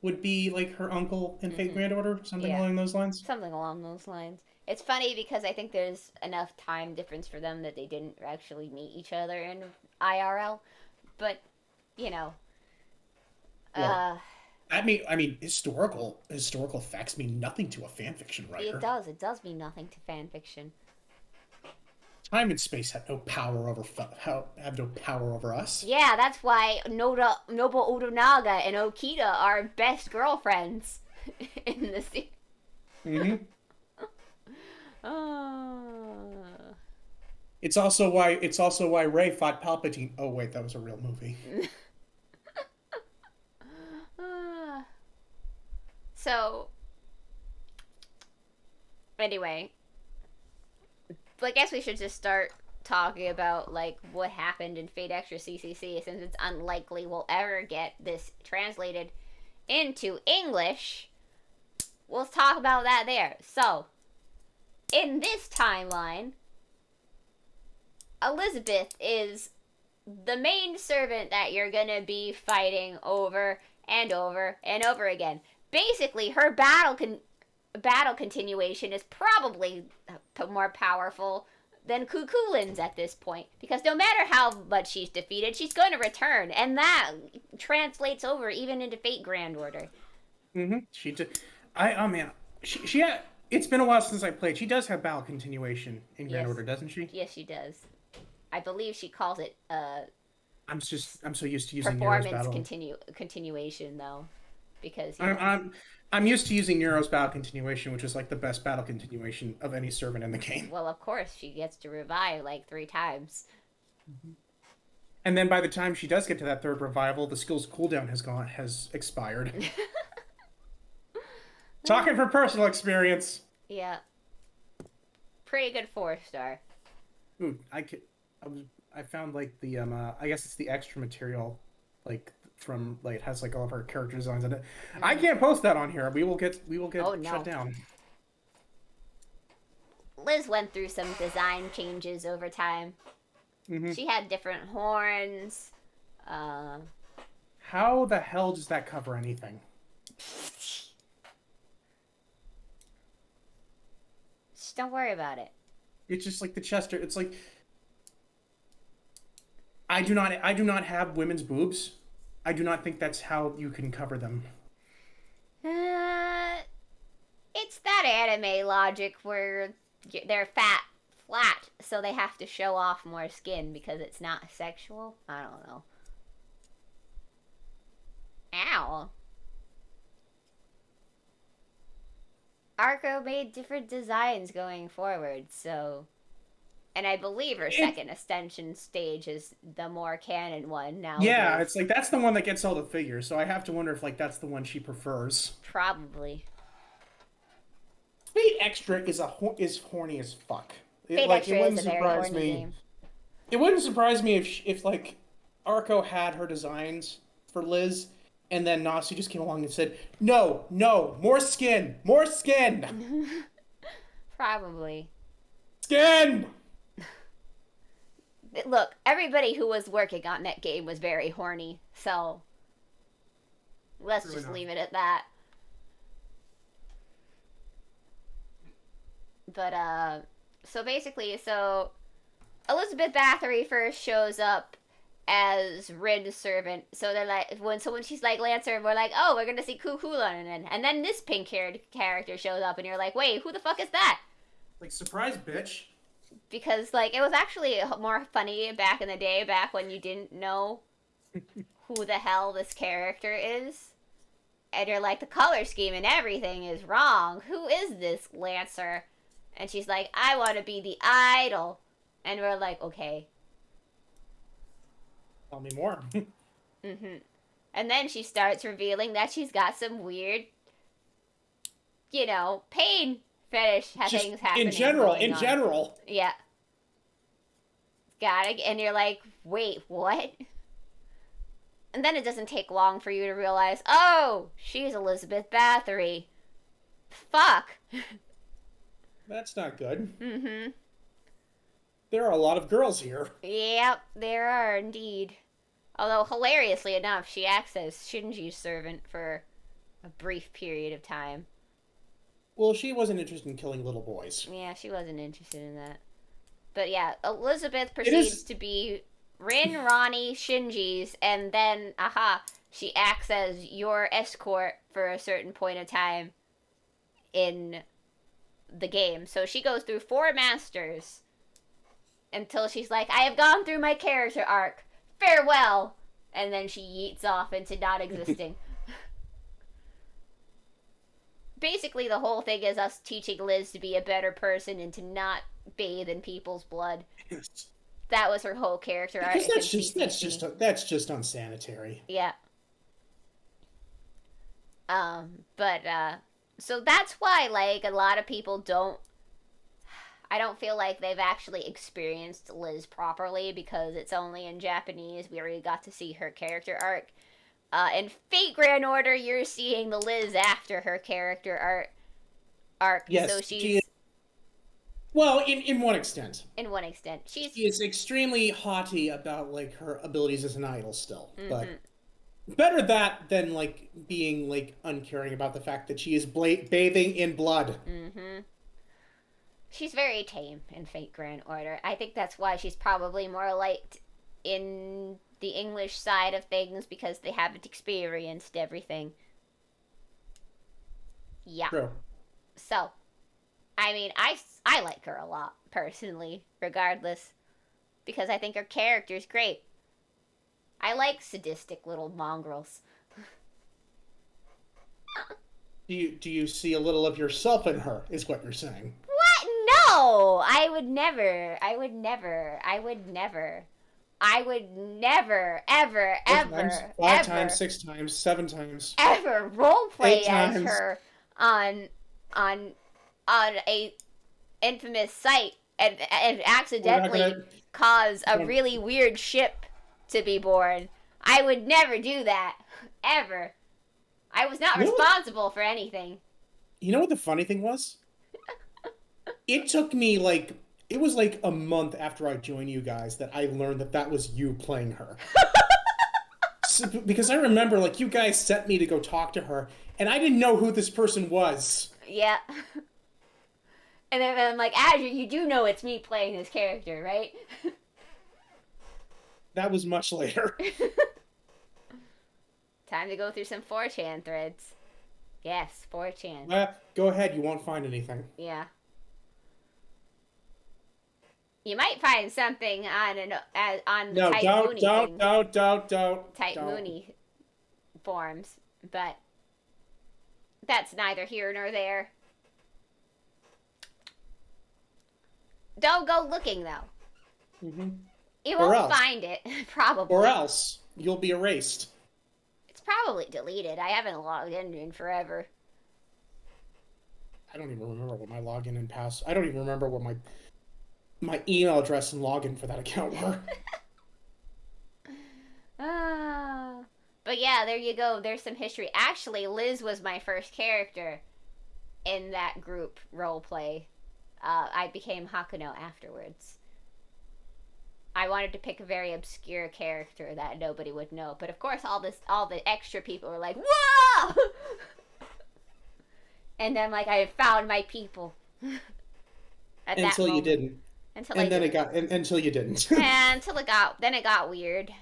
would be like her uncle in Fate Grand Order, something along those lines. Something along those lines. It's funny because I think there's enough time difference for them that they didn't actually meet each other in IRL, but you know. Well, I mean, historical facts mean nothing to a fanfiction writer. It does mean nothing to fanfiction. Time and space have no power over us. Yeah, that's why Nobu Otonaga and Okita are best girlfriends in the series. Mm-hmm. It's also why Rey fought Palpatine. Oh wait, that was a real movie. So, anyway, I guess we should just start talking about like what happened in Fate Extra CCC, since it's unlikely we'll ever get this translated into English. We'll talk about that there. So, in this timeline, Elizabeth is the main servant that you're gonna be fighting over and over and over again. Basically, her battle continuation is probably more powerful than Cucullin's at this point, because no matter how much she's defeated, she's going to return, and that translates over even into Fate Grand Order. Mm-hmm. She had. It's been a while since I played. She does have battle continuation in Grand Order, doesn't she? Yes, she does. I believe she calls it. I'm so used to using Nero's battle continuation though. Because I'm used to using Nero's battle continuation, which is like the best battle continuation of any servant in the game. Well, of course, she gets to revive like 3 times. Mm-hmm. And then by the time she does get to that 3rd revival, the skill's cooldown has expired. Talking from personal experience. Yeah. Pretty good 4-star. Ooh, I found like the I guess it's the extra material, like from like it has like all of our character designs in it. I can't post that on here. We will get shut down. Liz went through some design changes over time. Mm-hmm. She had different horns. How the hell does that cover anything? Just don't worry about it. It's just like the Chester. It's like I do not have women's boobs. I do not think that's how you can cover them. It's that anime logic where they're flat, so they have to show off more skin because it's not sexual. I don't know. Ow. Arco made different designs going forward, so... And I believe her second ascension stage is the more canon one now. Yeah, it's like that's the one that gets all the figures, so I have to wonder if like that's the one she prefers. Probably. Fate Extra is horny as fuck. Fate Extra is a very horny game. It wouldn't surprise me if like Arco had her designs for Liz, and then Nasu just came along and said, "No, more skin, more skin." Probably. Skin. Look, everybody who was working on that game was very horny, so let's just leave it at that. But, so basically, Elizabeth Bathory first shows up as Rin's servant, so they're like, when she's like, Lancer, we're like, oh, we're gonna see Cuchulainn, and then this pink-haired character shows up, and you're like, wait, who the fuck is that? Like, surprise, bitch. Because, like, it was actually more funny back in the day, back when you didn't know who the hell this character is. And you're like, the color scheme and everything is wrong. Who is this Lancer? And she's like, I want to be the idol. And we're like, okay. Tell me more. Mm-hmm. And then she starts revealing that she's got some weird, pain fetish things happening. In general. Yeah. Got it. And you're like, wait, what? And then it doesn't take long for you to realize, oh, she's Elizabeth Bathory. Fuck. That's not good. Mm-hmm. There are a lot of girls here. Yep, there are indeed. Although, hilariously enough, she acts as Shinji's servant for a brief period of time. Well, she wasn't interested in killing little boys. Yeah, she wasn't interested in that. But yeah, Elizabeth proceeds to be Rin, Ronnie, Shinji's, and then, she acts as your escort for a certain point of time in the game. So she goes through 4 masters until she's like, I have gone through my character arc. Farewell! And then she yeets off into not existing. Basically, the whole thing is us teaching Liz to be a better person and to not bathe in people's blood. Yes. That was her whole character arc. That's just unsanitary. Yeah. So that's why, like, a lot of people I don't feel like they've actually experienced Liz properly because it's only in Japanese we already got to see her character arc. In Fate Grand Order, you're seeing the Liz after her character arc. Yes, so she's... Well, in one extent. In one extent. She is extremely haughty about, like, her abilities as an idol still. Mm-hmm. But better that than, like, being, like, uncaring about the fact that she is bathing in blood. Mm-hmm. She's very tame in Fate Grand Order. I think that's why she's probably more liked in the English side of things, because they haven't experienced everything. Yeah. True. So, I mean, I like her a lot, personally, regardless, because I think her character's great. I like sadistic little mongrels. Do you see a little of yourself in her, is what you're saying? What? No! I would never, ever, 5 times, 6 times, 7 times. Ever roleplay as her on a infamous site and accidentally cause a really weird ship to be born. I would never do that. Ever. I was not responsible for anything. You know what the funny thing was? It took me, it was like a month after I joined you guys that I learned that was you playing her. Because I remember, like, you guys sent me to go talk to her, and I didn't know who this person was. Yeah. And then I'm like, Azure, you do know it's me playing this character, right? That was much later. Time to go through some 4chan threads. Yes, 4chan. Go ahead, you won't find anything. Yeah. You might find something on the Type Mooney thing. Don't. Type Mooney forums, but that's neither here nor there. Don't go looking, though. Mm-hmm. You won't find it, probably. Or else you'll be erased. It's probably deleted. I haven't logged in forever. I don't even remember what my login and password. I don't even remember what my email address and login for that account were. But yeah, there you go. There's some history. Actually, Liz was my first character in that group roleplay. I became Hakuno afterwards. I wanted to pick a very obscure character that nobody would know, but of course all the extra people were like, "Whoa!" And then, like, I found my people. Until you didn't. Until you didn't. Until it got weird.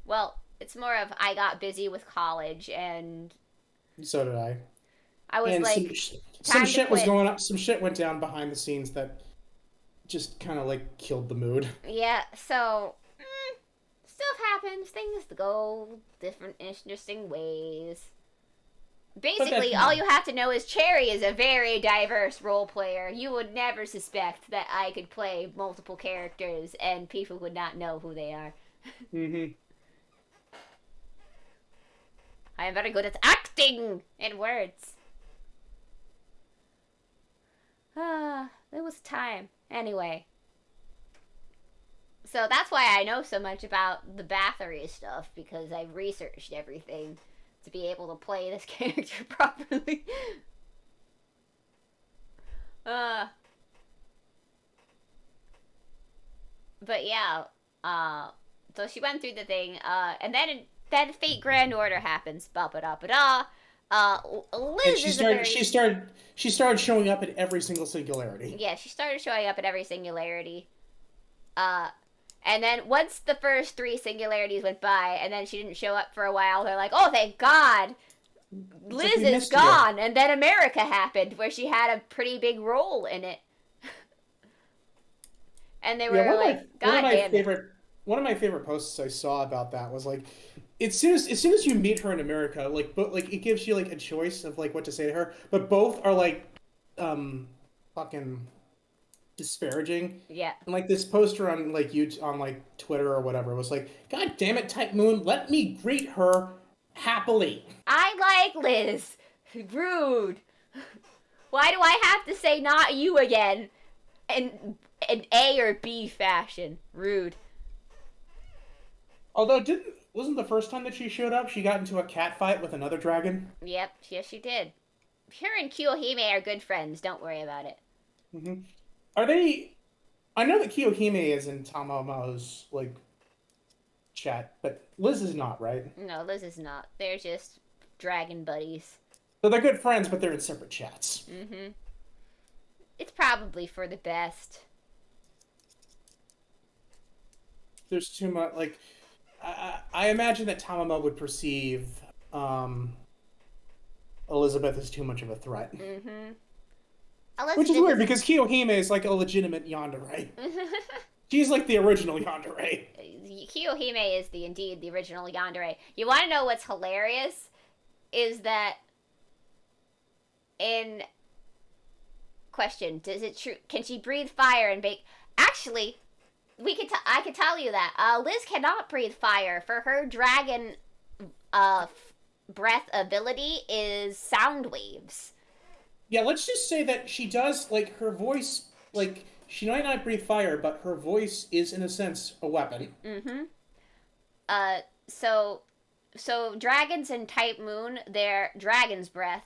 Well, it's more of I got busy with college, and so did I. I was some shit was going on. Some shit went down behind the scenes that just kind of like killed the mood. Yeah. So stuff happens. Things go different, interesting ways. Basically, all you have to know is Cherry is a very diverse role player. You would never suspect that I could play multiple characters and people would not know who they are. Mm-hmm. I am very good at acting in words. It was time. Anyway. So that's why I know so much about the Bathory stuff, because I've researched everything to be able to play this character properly. uh, but yeah, so she went through the thing, and then Fate Grand Order happens. Ba ba da ba da. And Liz is a very she started showing up at every single singularity. yeah. She started showing up at every singularity. Uh, and then once the first 3 singularities went by, and then she didn't show up for a while, they're like, "Oh, thank God, Liz is gone." And then America happened, where she had a pretty big role in it. And they were like, "God damn it." One of my favorite posts I saw about that was like, as soon as you meet her in America, like it gives you like a choice of like what to say to her, but both are like, fucking disparaging. Yeah. And like this poster on like YouTube, on like Twitter or whatever was like, "God damn it, Type Moon, let me greet her happily." I like Liz. Rude. Why do I have to say not you again? In A or B fashion. Rude. Although wasn't the first time that she showed up, she got into a cat fight with another dragon? Yep, yes she did. Her and Kiyohime are good friends. Don't worry about it. Mm-hmm. Are they? I know that Kiyohime is in Tamamo's like chat, but Liz is not, right? No, Liz is not. They're just dragon buddies. So they're good friends, but they're in separate chats. Mm-hmm. It's probably for the best. There's too much. Like, I imagine that Tamamo would perceive Elizabeth as too much of a threat. Mm-hmm. Which is weird because Kiyohime is like a legitimate yandere. She's like the original yandere. Kiyohime is indeed the original yandere. You want to know what's hilarious? Is that in question, does it true? Can she breathe fire and bake? Actually, I could tell you that Liz cannot breathe fire. For her dragon, breath ability is sound waves. Yeah, let's just say that she does, like, her voice, like, she might not breathe fire, but her voice is, in a sense, a weapon. Mm-hmm. So dragons in Type Moon, their dragon's breath,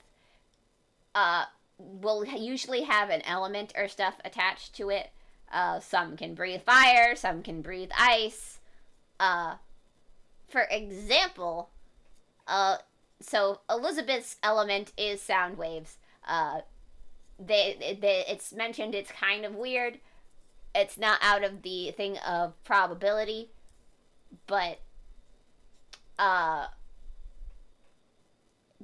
will usually have an element or stuff attached to it. Some can breathe fire, some can breathe ice. For example, so Elizabeth's element is sound waves. It's mentioned it's kind of weird. It's not out of the thing of probability, but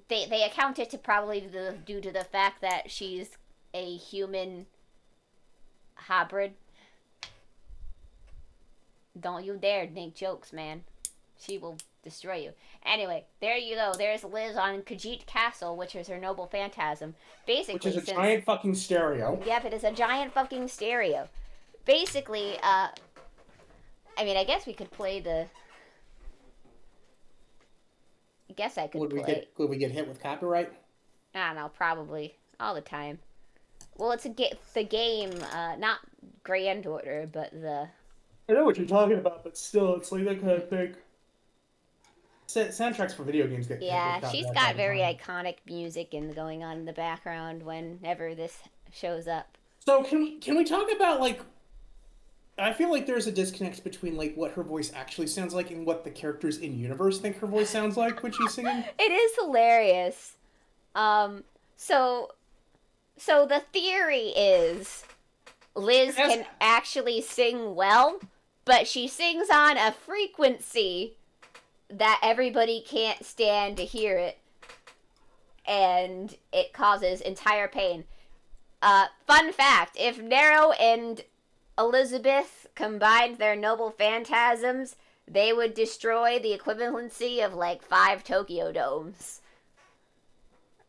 they account it to probably due to the fact that she's a human hybrid. Don't you dare make jokes, man. She will destroy you. Anyway, there you go. There's Liz on Khajiit Castle, which is her noble phantasm. Basically, which is a giant fucking stereo. Yep, it is a giant fucking stereo. Basically, I mean, I guess we could play the... I guess I could play... Would we get hit with copyright? I don't know, probably. All the time. Well, it's the game, not Grand Order, but the... I know what you're talking about, but still, it's like that kind of thing. Soundtracks for video games get... Yeah, she's got very iconic music going on in the background whenever this shows up. So, can we talk about, like... I feel like there's a disconnect between, like, what her voice actually sounds like and what the characters in universe think her voice sounds like when she's singing. It is hilarious. So the theory is Liz can actually sing well, but she sings on a frequency that everybody can't stand to hear it, and it causes entire pain. Fun fact, if Nero and Elizabeth combined their noble phantasms, they would destroy the equivalency of like 5 Tokyo Domes.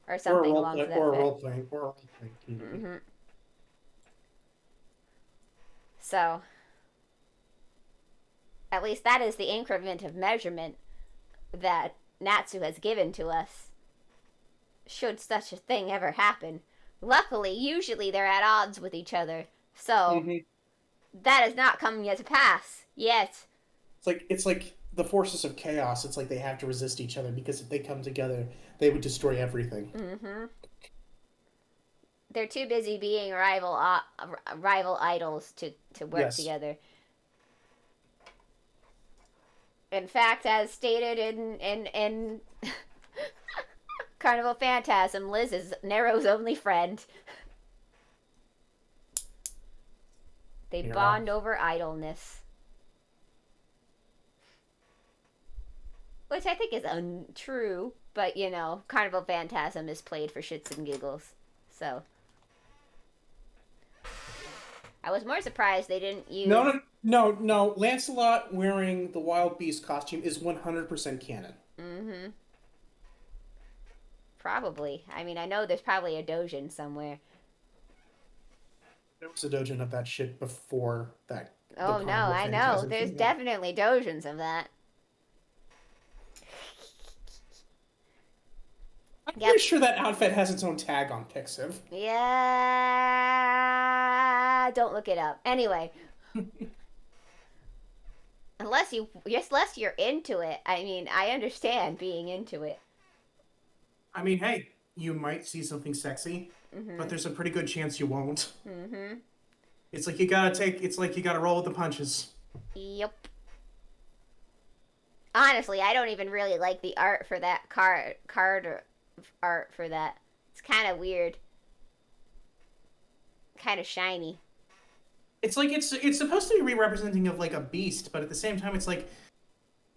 Or something along that. Or role-playing. Mm-hmm. So, at least that is the increment of measurement that Natsu has given to us. Should such a thing ever happen. Luckily, usually they're at odds with each other. So, that has not come yet to pass yet. It's like the forces of chaos. It's like they have to resist each other because if they come together, they would destroy everything. Mm-hmm. They're too busy being rival idols to work Yes. together. In fact, as stated in Carnival Phantasm, Liz is Nero's only friend. They bond over idleness. Which I think is untrue, but you know, Carnival Phantasm is played for shits and giggles. So. I was more surprised they didn't use. No. Lancelot wearing the Wild Beast costume is 100% canon. Mm-hmm. Probably. I mean, I know there's probably a doujin somewhere. There was a doujin of that shit before that. Oh no, I know. There's definitely doujins of that. I'm pretty sure that outfit has its own tag on Pixiv. Yeah. Don't look it up. Anyway. unless you're into it. I mean, I understand being into it. I mean, hey, you might see something sexy, but there's a pretty good chance you won't. Mm-hmm. It's like you gotta roll with the punches. Yep. Honestly, I don't even really like the art for that card art for that. It's kind of weird. Kind of shiny. It's like it's supposed to be re-representing of like a beast, but at the same time, it's like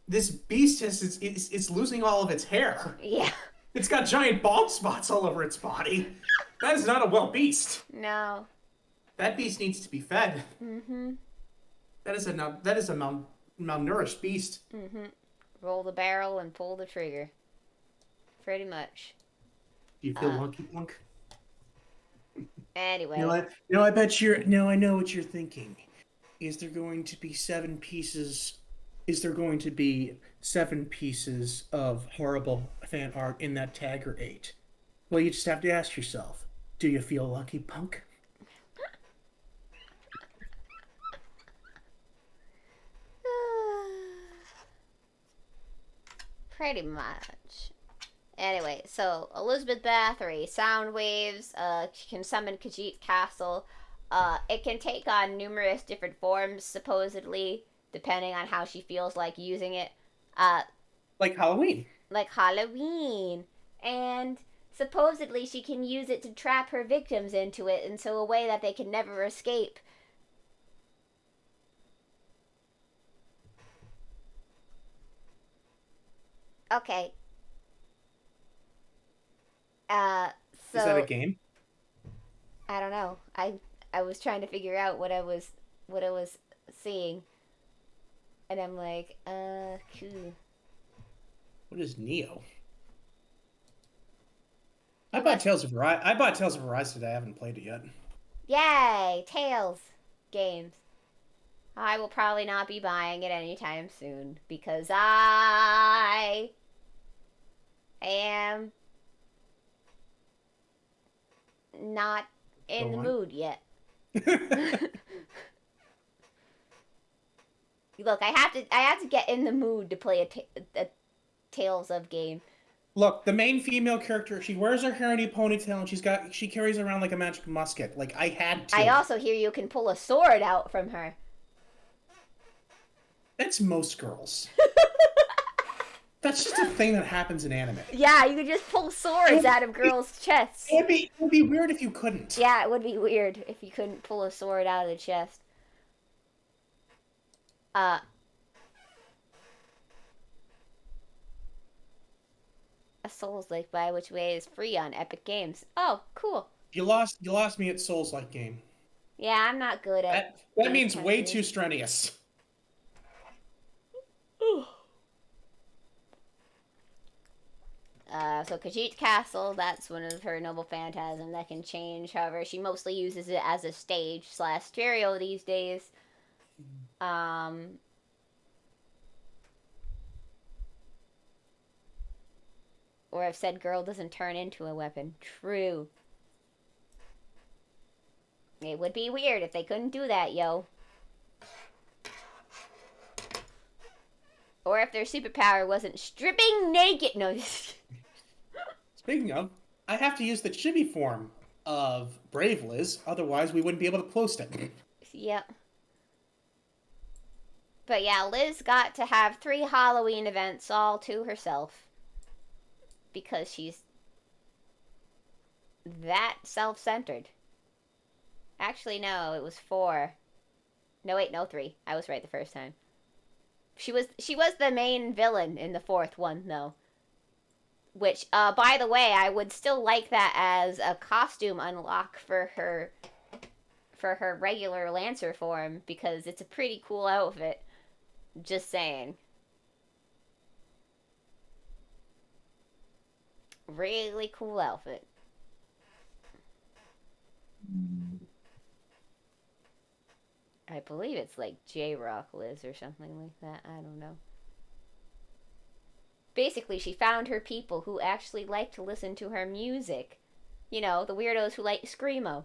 this beast it's losing all of its hair. Yeah. It's got giant bald spots all over its body. That is not a well beast. No. That beast needs to be fed. Mm-hmm. That is a malnourished beast. Mm-hmm. Roll the barrel and pull the trigger. Pretty much. Do you feel lucky, Plunk? Anyway. I bet you're. No, I know what you're thinking. Is there going to be 7 pieces? Is there going to be 7 pieces of horrible fan art in that tag or 8? Well, you just have to ask yourself, do you feel lucky, punk? Pretty much. Anyway, so Elizabeth Bathory, sound waves, can summon Khajiit Castle. It can take on numerous different forms, supposedly, depending on how she feels like using it. Like Halloween. Like Halloween. And supposedly she can use it to trap her victims into it in so a way that they can never escape. Okay. So Is that a game? I don't know. I was trying to figure out what I was seeing, and I'm like, cool. What is Neo? I bought Tales of Arise today. I haven't played it yet. Yay, Tales games. I will probably not be buying it anytime soon because I am not in the mood yet. Look, I have to get in the mood to play a Tales of game. Look, the main female character, she wears her hair in a ponytail and she carries around like a magic musket. Like I had to. I also hear you can pull a sword out from her. That's most girls. That's just a thing that happens in anime. Yeah, you could just pull swords out of girls' chests. It would be weird if you couldn't. Yeah, it would be weird if you couldn't pull a sword out of the chest. A Souls-like by which way is free on Epic Games. Oh, cool. You lost me at Souls-like game. Yeah, I'm not good at that means way too strenuous. So Khajiit Castle, that's one of her noble phantasm that can change. However, she mostly uses it as a stage / stereo these days. Or if said girl doesn't turn into a weapon. True. It would be weird if they couldn't do that, yo. Or if their superpower wasn't stripping naked. No. Speaking of, I have to use the chibi form of Brave Liz, otherwise we wouldn't be able to post it. Yep. But yeah, Liz got to have 3 Halloween events all to herself. Because she's that self-centered. Actually, no, it was 4. No, wait, no, 3. I was right the first time. She was the main villain in the 4th one, though. Which, by the way, I would still like that as a costume unlock for her regular Lancer form, because it's a pretty cool outfit. Just saying. Really cool outfit. I believe it's like J-Rock Liz or something like that. I don't know. Basically, she found her people who actually like to listen to her music. You know, the weirdos who like Screamo.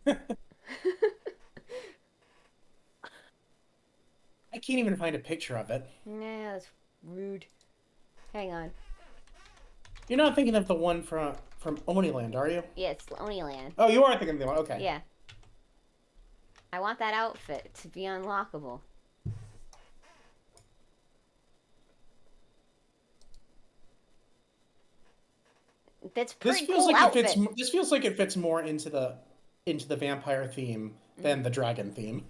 I can't even find a picture of it. Nah, that's rude. Hang on. You're not thinking of the one from Oniland, are you? Yeah, it's Oniland. Oh, you are thinking of the one. Okay. Yeah. I want that outfit to be unlockable. That's pretty cool outfit. This feels like it fits more into the vampire theme than the dragon theme.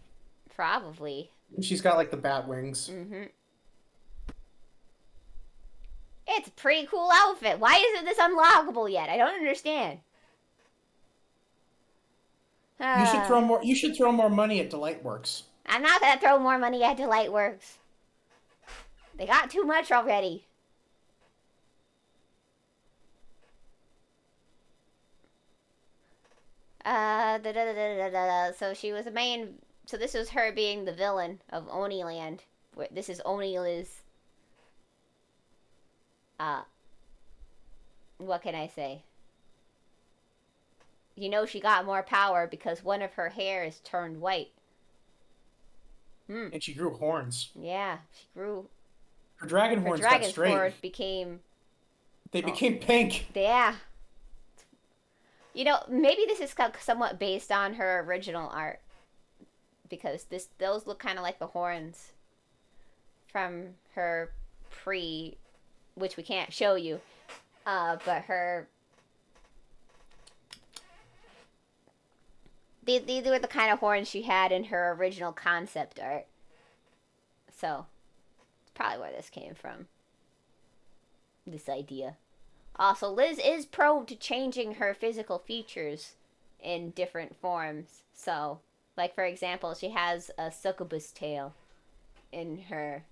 Probably. She's got like the bat wings. Mm-hmm. It's a pretty cool outfit. Why isn't this unlockable yet? I don't understand. You should throw more money at Delightworks. I'm not gonna throw more money at Delightworks. They got too much already. So she was the main. So this was her being the villain of Oniland. This is Oni Liz. What can I say? You know she got more power because one of her hairs turned white. And she grew horns. Yeah, she grew. Her dragon horns got straight. Horns became. They became pink. Yeah. You know, maybe this is somewhat based on her original art, because those look kind of like the horns from her which we can't show you, but her. These were the kind of horns she had in her original concept art. So, it's probably where this came from. This idea. Also, Liz is prone to changing her physical features in different forms. So, like for example, she has a succubus tail in her.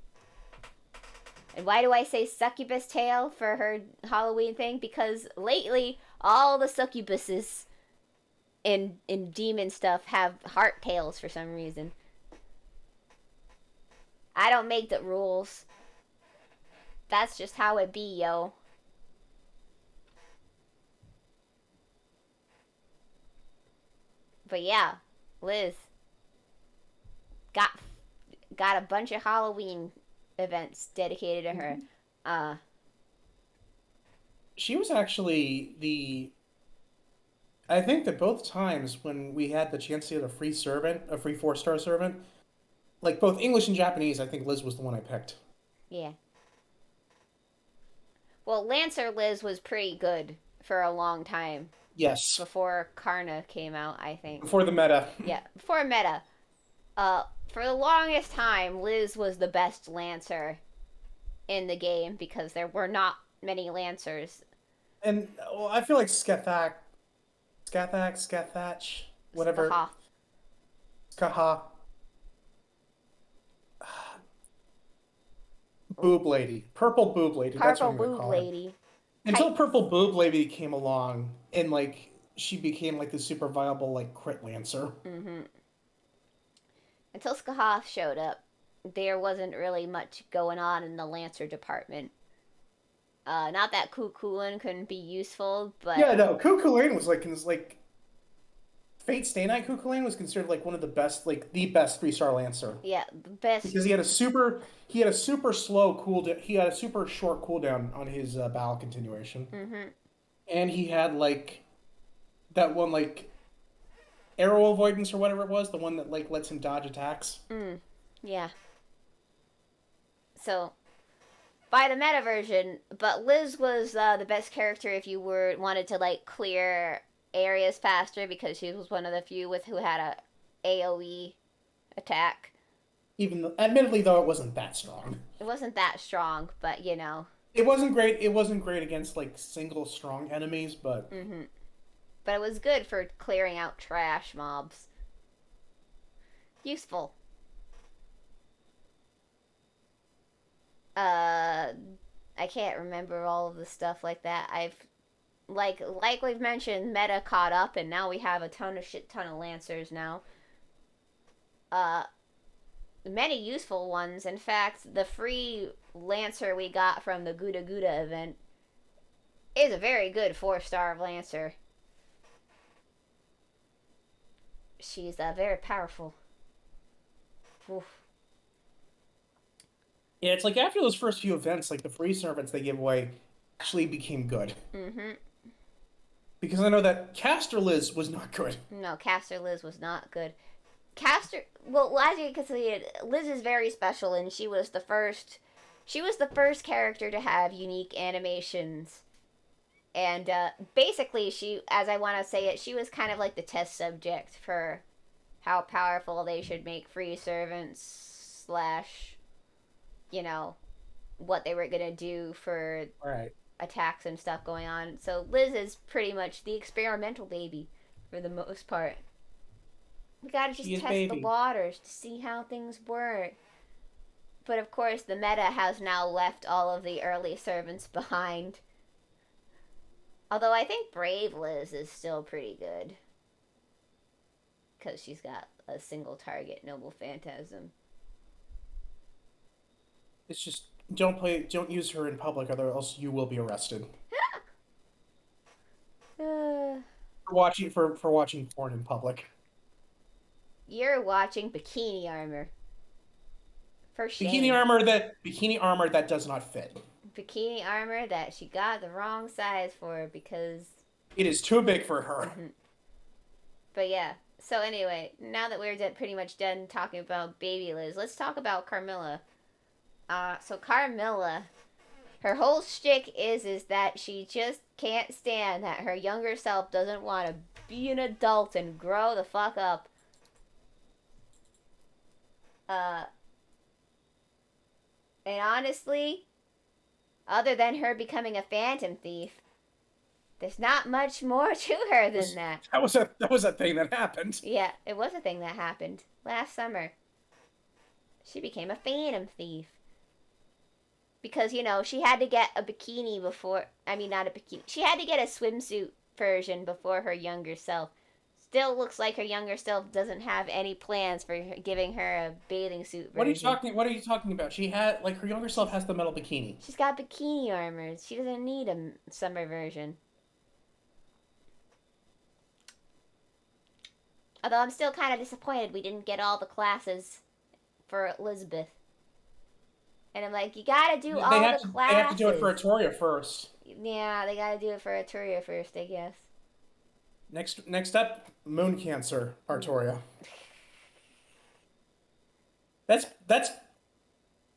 And why do I say succubus tail for her Halloween thing? Because lately, all the succubuses in demon stuff have heart tails for some reason. I don't make the rules. That's just how it be, yo. But yeah, Liz got a bunch of Halloween events dedicated to her. She was actually I think that both times when we had the chance to get a free 4-star servant, like both English and Japanese, I think Liz was the one I picked. Yeah. Well, Lancer Liz was pretty good for a long time. Yes. Before Karna came out, I think. Before the meta. Yeah, before meta. For the longest time, Liz was the best Lancer in the game because there were not many Lancers. And well, I feel like Skethach, whatever. Skaha. Boob Lady. Purple Boob Lady. That's what I'm gonna call her. Until Purple Boob Lady came along and like she became like the super viable like crit Lancer. Mm-hmm. Until Skaha showed up, there wasn't really much going on in the Lancer department. Not that Kukulin couldn't be useful, but yeah, no, Kukulin was like Fate Stay Night Kukulane was considered like one of the best, like the best 3-star Lancer Yeah, the best. because he had a super slow cooldown. He had a super short cooldown on his battle continuation, Mm-hmm. and he had like that one like arrow avoidance or whatever it was, the one that like lets him dodge attacks. Yeah. So, by the meta version, but Liz was the best character if you wanted to like clear areas faster because she was one of the few with who had a AOE attack. Even though, admittedly, though, it wasn't that strong. It wasn't that strong, but you know. It wasn't great. It wasn't great against like single strong enemies, but But it was good for clearing out trash mobs. Useful. I can't remember all of the stuff like that. I've like we've mentioned, meta caught up, and now we have a ton of Lancers now. Many useful ones. In fact, the free Lancer we got from the Gouda Gouda event is a very good 4-star Lancer. She's very powerful. Oof. yeah, it's like after those first few events, like the free servants they gave away actually became good. Because I know that Caster Liz was not good. No, Caster Liz was not good. Well, as you can see, Liz is very special, and she was the first character to have unique animations. And basically, as I want to say it, she was kind of like the test subject for how powerful they should make free servants / what they were going to do for attacks and stuff going on. So Liz is pretty much the experimental baby for the most part. We gotta just test the waters to see how things work. But of course, the meta has now left all of the early servants behind. Although I think Brave Liz is still pretty good. Because she's got a single target Noble Phantasm. It's just don't use her in public, or else you will be arrested. For watching porn in public. You're watching Bikini Armor. For shame. Bikini armor that does not fit. Bikini armor that she got the wrong size for because it is too big for her. But yeah. So anyway, now that we're pretty much done talking about Baby Liz, let's talk about Carmilla. So Carmilla, her whole shtick is that she just can't stand that her younger self doesn't want to be an adult and grow the fuck up. And honestly, other than her becoming a phantom thief, there's not much more to her than that. That was a thing that happened. Yeah, it was a thing that happened last summer. She became a phantom thief. Because, she had to get a bikini before... I mean, not a bikini. She had to get a swimsuit version before her younger self. Still looks like her younger self doesn't have any plans for giving her a bathing suit version. What are you talking about? She had, her younger self has the metal bikini. She's got bikini armor. She doesn't need a summer version. Although I'm still kind of disappointed we didn't get all the classes for Elizabeth. And I'm like, you gotta do all the classes. They have to do it for Arturia first. Yeah, they gotta do it for Arturia first, I guess. Next up, Moon Cancer, Arturia. That's.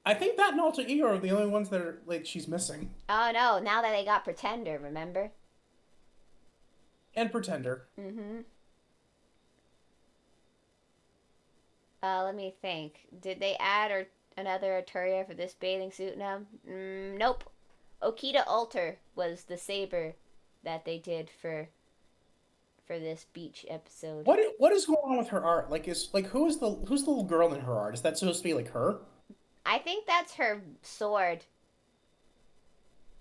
I think that and Alter Ego are the only ones that are she's missing. Oh no! Now that they got Pretender, remember? And Pretender. Let me think. Did they add another Arturia for this bathing suit now? Nope. Okita Alter was the saber that they did for this beach episode. What is going on with her art? Who's the little girl in her art? Is that supposed to be her? I think that's her sword.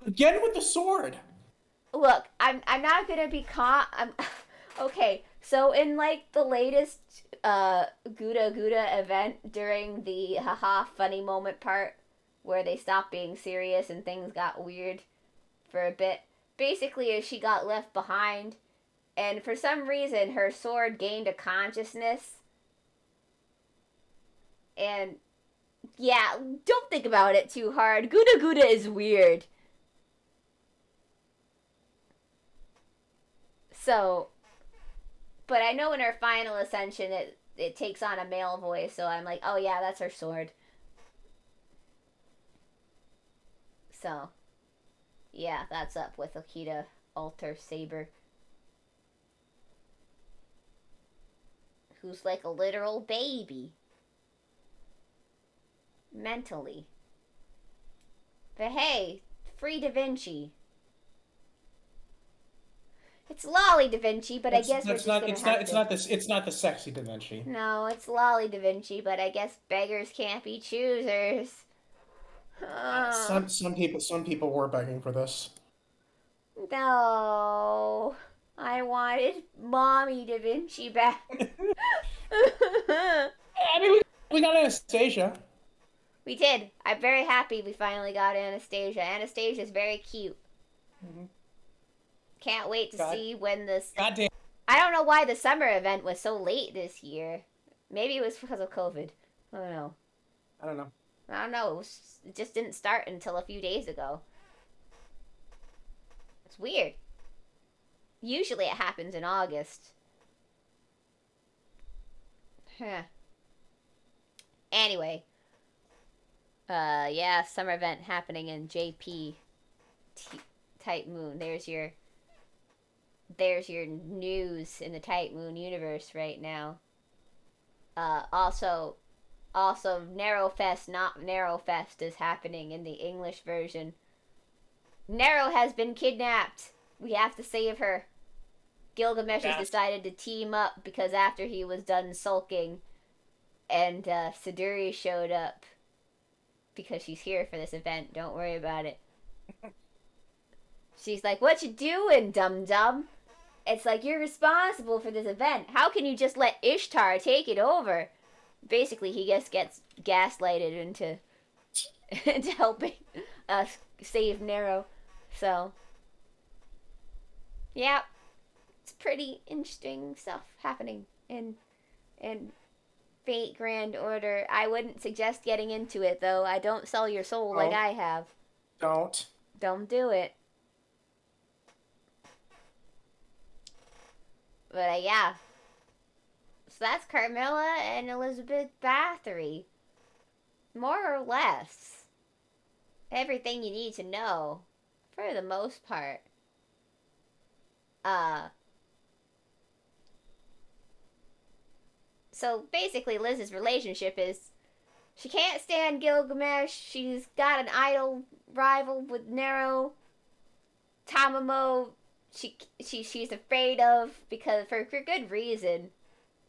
Again with the sword. Look, I'm not gonna be okay, so in the latest Gouda Gouda event during the haha funny moment part where they stopped being serious and things got weird for a bit, basically as she got left behind and for some reason her sword gained a consciousness. And yeah, don't think about it too hard. Gouda Gouda is weird. So, but I know in her final ascension it takes on a male voice, so I'm like, oh yeah, that's her sword. So, yeah, that's up with Akita Alter Saber. Who's like a literal baby. Mentally. But hey, free Da Vinci. It's Lolly Da Vinci, but I guess we're just gonna have to... It's not the sexy Da Vinci. No, it's Lolly Da Vinci, but I guess beggars can't be choosers. Some people were begging for this. No, I wanted Mommy Da Vinci back. I mean, we got Anastasia. We did. I'm very happy we finally got Anastasia. Anastasia's very cute. Mm-hmm. Can't wait to see when this... Goddamn. I don't know why the summer event was so late this year. Maybe it was because of COVID. I don't know. I don't know. It just didn't start until a few days ago. It's weird. Usually it happens in August. Huh. Anyway. Yeah, summer event happening in JP Type Moon. There's your news in the Type Moon universe right now. Also Narrowfest, not Narrowfest, is happening in the English version. Narrow has been kidnapped. We have to save her. Gilgamesh has decided to team up because after he was done sulking, and Siduri showed up because she's here for this event. Don't worry about it. She's like, "What you doing, dum-dum?" It's like, you're responsible for this event. How can you just let Ishtar take it over? Basically, he just gets gaslighted into helping us save Nero. So, yeah, it's pretty interesting stuff happening in Fate Grand Order. I wouldn't suggest getting into it, though. I don't sell your soul like I have. Don't do it. But yeah. So that's Carmilla and Elizabeth Bathory. More or less. Everything you need to know. For the most part. So basically Liz's relationship is she can't stand Gilgamesh. She's got an idol rival with Nero. Tamamo she's afraid of because for good reason.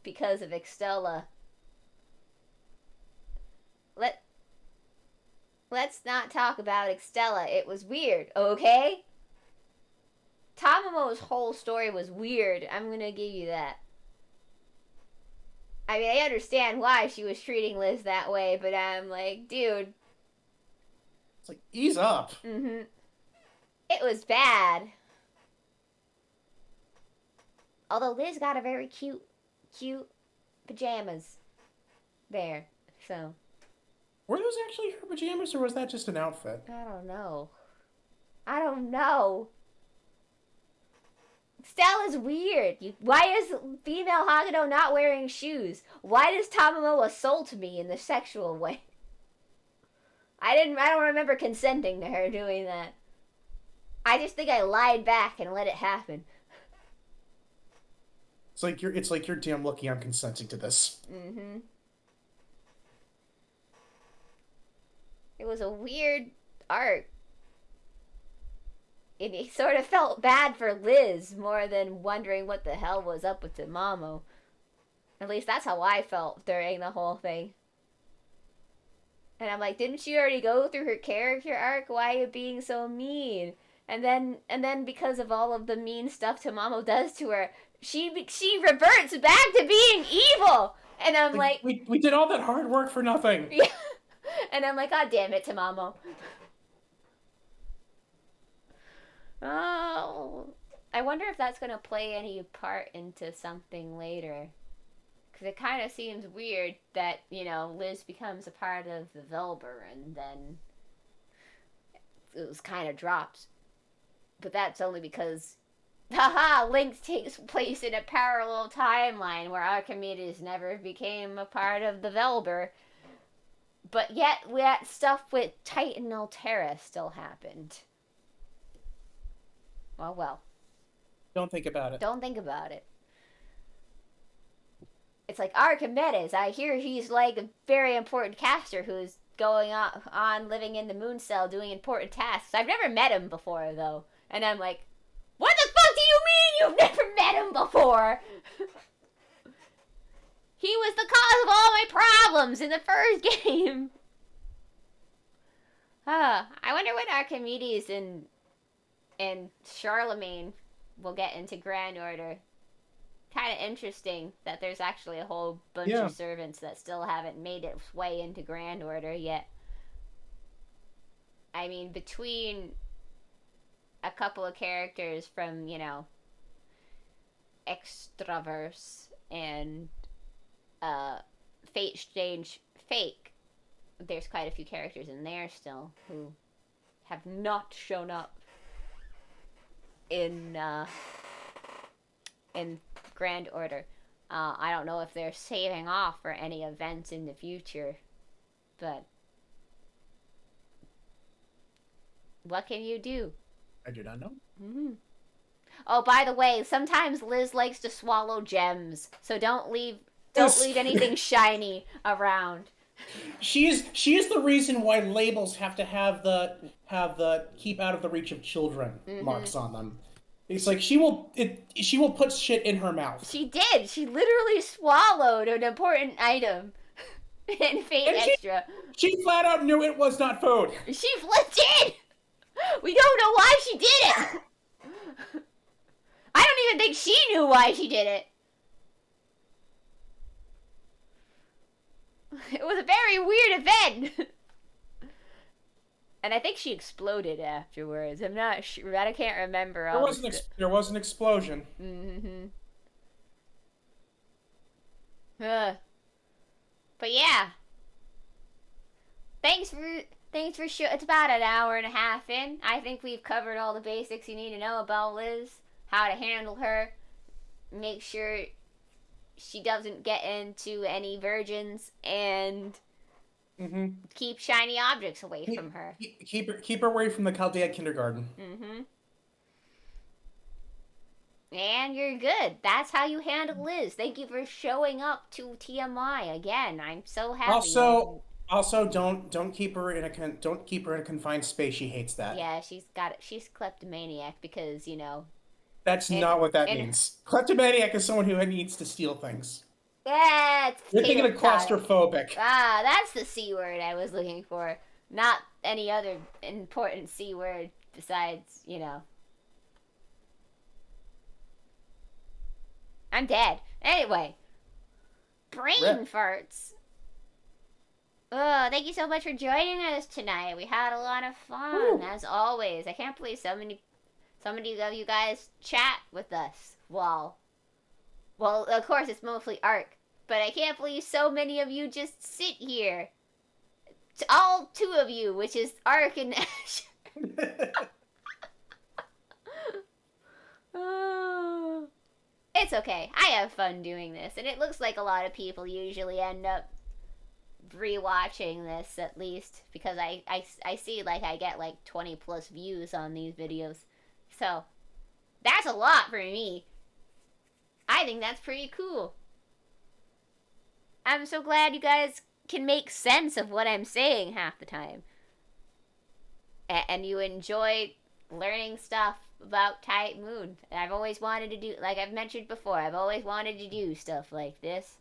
Because of Extella. Let's not talk about Extella. It was weird, okay? Tamamo's whole story was weird. I'm gonna give you that. I mean, I understand why she was treating Liz that way, but I'm like, dude. It's like, ease up. Mm-hmm. It was bad. Although Liz got a very cute pajamas there, so. Were those actually her pajamas, or was that just an outfit? I don't know. Stella's weird. Why is female Hagado not wearing shoes? Why does Tamamo assault me in the sexual way? I don't remember consenting to her doing that. I just think I lied back and let it happen. It's like you're damn lucky I'm consenting to this. Mm-hmm. It was a weird arc. It sort of felt bad for Liz more than wondering what the hell was up with Tamamo. At least that's how I felt during the whole thing. And I'm like, didn't she already go through her character arc? Why are you being so mean? And then because of all of the mean stuff Tamamo does to her, she reverts back to being evil. And I'm like we did all that hard work for nothing. Yeah. And I'm like, God damn it, Tamamo. Oh. I wonder if that's going to play any part into something later. Because it kind of seems weird that, Liz becomes a part of the Velber and then it was kind of dropped. But that's only because, haha, Link takes place in a parallel timeline where Archimedes never became a part of the Velber. But yet, that stuff with Titan Altera still happened. Well. Don't think about it. Don't think about it. It's like Archimedes. I hear he's like a very important caster who's going on living in the moon cell doing important tasks. I've never met him before, though. And I'm like, what the fuck do you mean you've never met him before? He was the cause of all my problems in the first game. I wonder when Archimedes and Charlemagne will get into Grand Order. Kind of interesting that there's actually a whole bunch of servants that still haven't made its way into Grand Order yet. I mean, between a couple of characters from, Extraverse and Fate Exchange Fake, there's quite a few characters in there still who have not shown up in Grand Order. I don't know if they're saving off for any events in the future, but what can you do? I do not know. Mm-hmm. Oh, by the way, sometimes Liz likes to swallow gems, so don't leave anything shiny around. She is the reason why labels have to have the keep out of the reach of children marks on them. It's like she will put shit in her mouth. She did. She literally swallowed an important item in Fate Extra. She flat out knew it was not food. She did. We don't know why she did it. I don't even think she knew why she did it. It was a very weird event. And I think she exploded afterwards. I'm not sure. I can't remember. There was an explosion. Mm-hmm. But yeah. Thanks for sure. It's about an hour and a half in. I think we've covered all the basics you need to know about Liz, how to handle her, make sure she doesn't get into any virgins, and keep shiny objects away from her. Keep her away from the Chaldea kindergarten. Mm-hmm. And you're good. That's how you handle Liz. Thank you for showing up to TMI again. I'm so happy. Also, don't keep her in a confined space. She hates that. Yeah, she's kleptomaniac because That's not what that means. Kleptomaniac is someone who needs to steal things. Yeah, you're thinking of claustrophobic. Ah, that's the C word I was looking for. Not any other important C word besides, I'm dead. Anyway. Brain farts. Oh, thank you so much for joining us tonight. We had a lot of fun, as always. I can't believe so many of you guys chat with us. Well, of course, it's mostly Ark. But I can't believe so many of you just sit here. It's all two of you, which is Ark and Ash. Oh. It's okay. I have fun doing this. And it looks like a lot of people usually end up rewatching this, at least. Because I see, I get, 20 plus views on these videos. So, that's a lot for me. I think that's pretty cool. I'm so glad you guys can make sense of what I'm saying half the time. And you enjoy learning stuff about Titan Moon. I've always wanted to do, like I've mentioned before, I've always wanted to do stuff like this.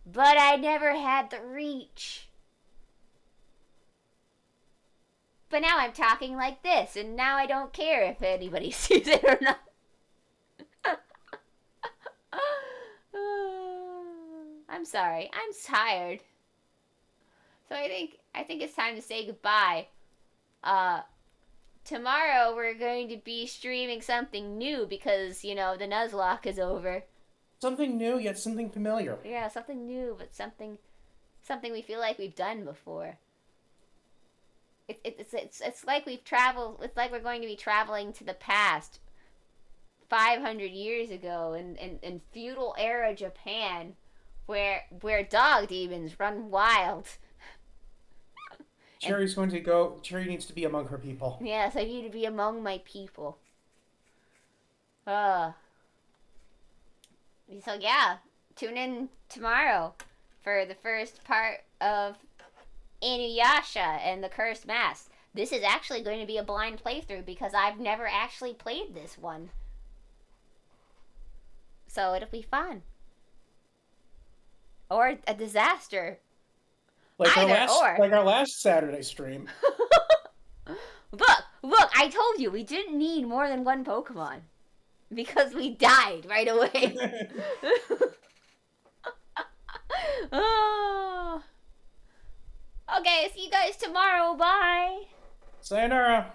But I never had the reach. But now I'm talking like this, and now I don't care if anybody sees it or not. I'm sorry. I'm tired. So I think it's time to say goodbye. tomorrow we're going to be streaming something new because, the Nuzlocke is over. Something new, yet something familiar. Yeah, something new, but something we feel like we've done before. It's like we've traveled. It's like we're going to be traveling to the past, 500 years ago, in feudal era Japan, where dog demons run wild. Cherry's going to go. Cherry needs to be among her people. Yes, I need to be among my people. So yeah, tune in tomorrow for the first part of Inuyasha and the Cursed Mask. This is actually going to be a blind playthrough because I've never actually played this one. So it'll be fun. Or a disaster. Like our last Saturday stream. Look, I told you we didn't need more than one Pokemon. Because we died right away. Oh. Okay, see you guys tomorrow. Bye. Sayonara.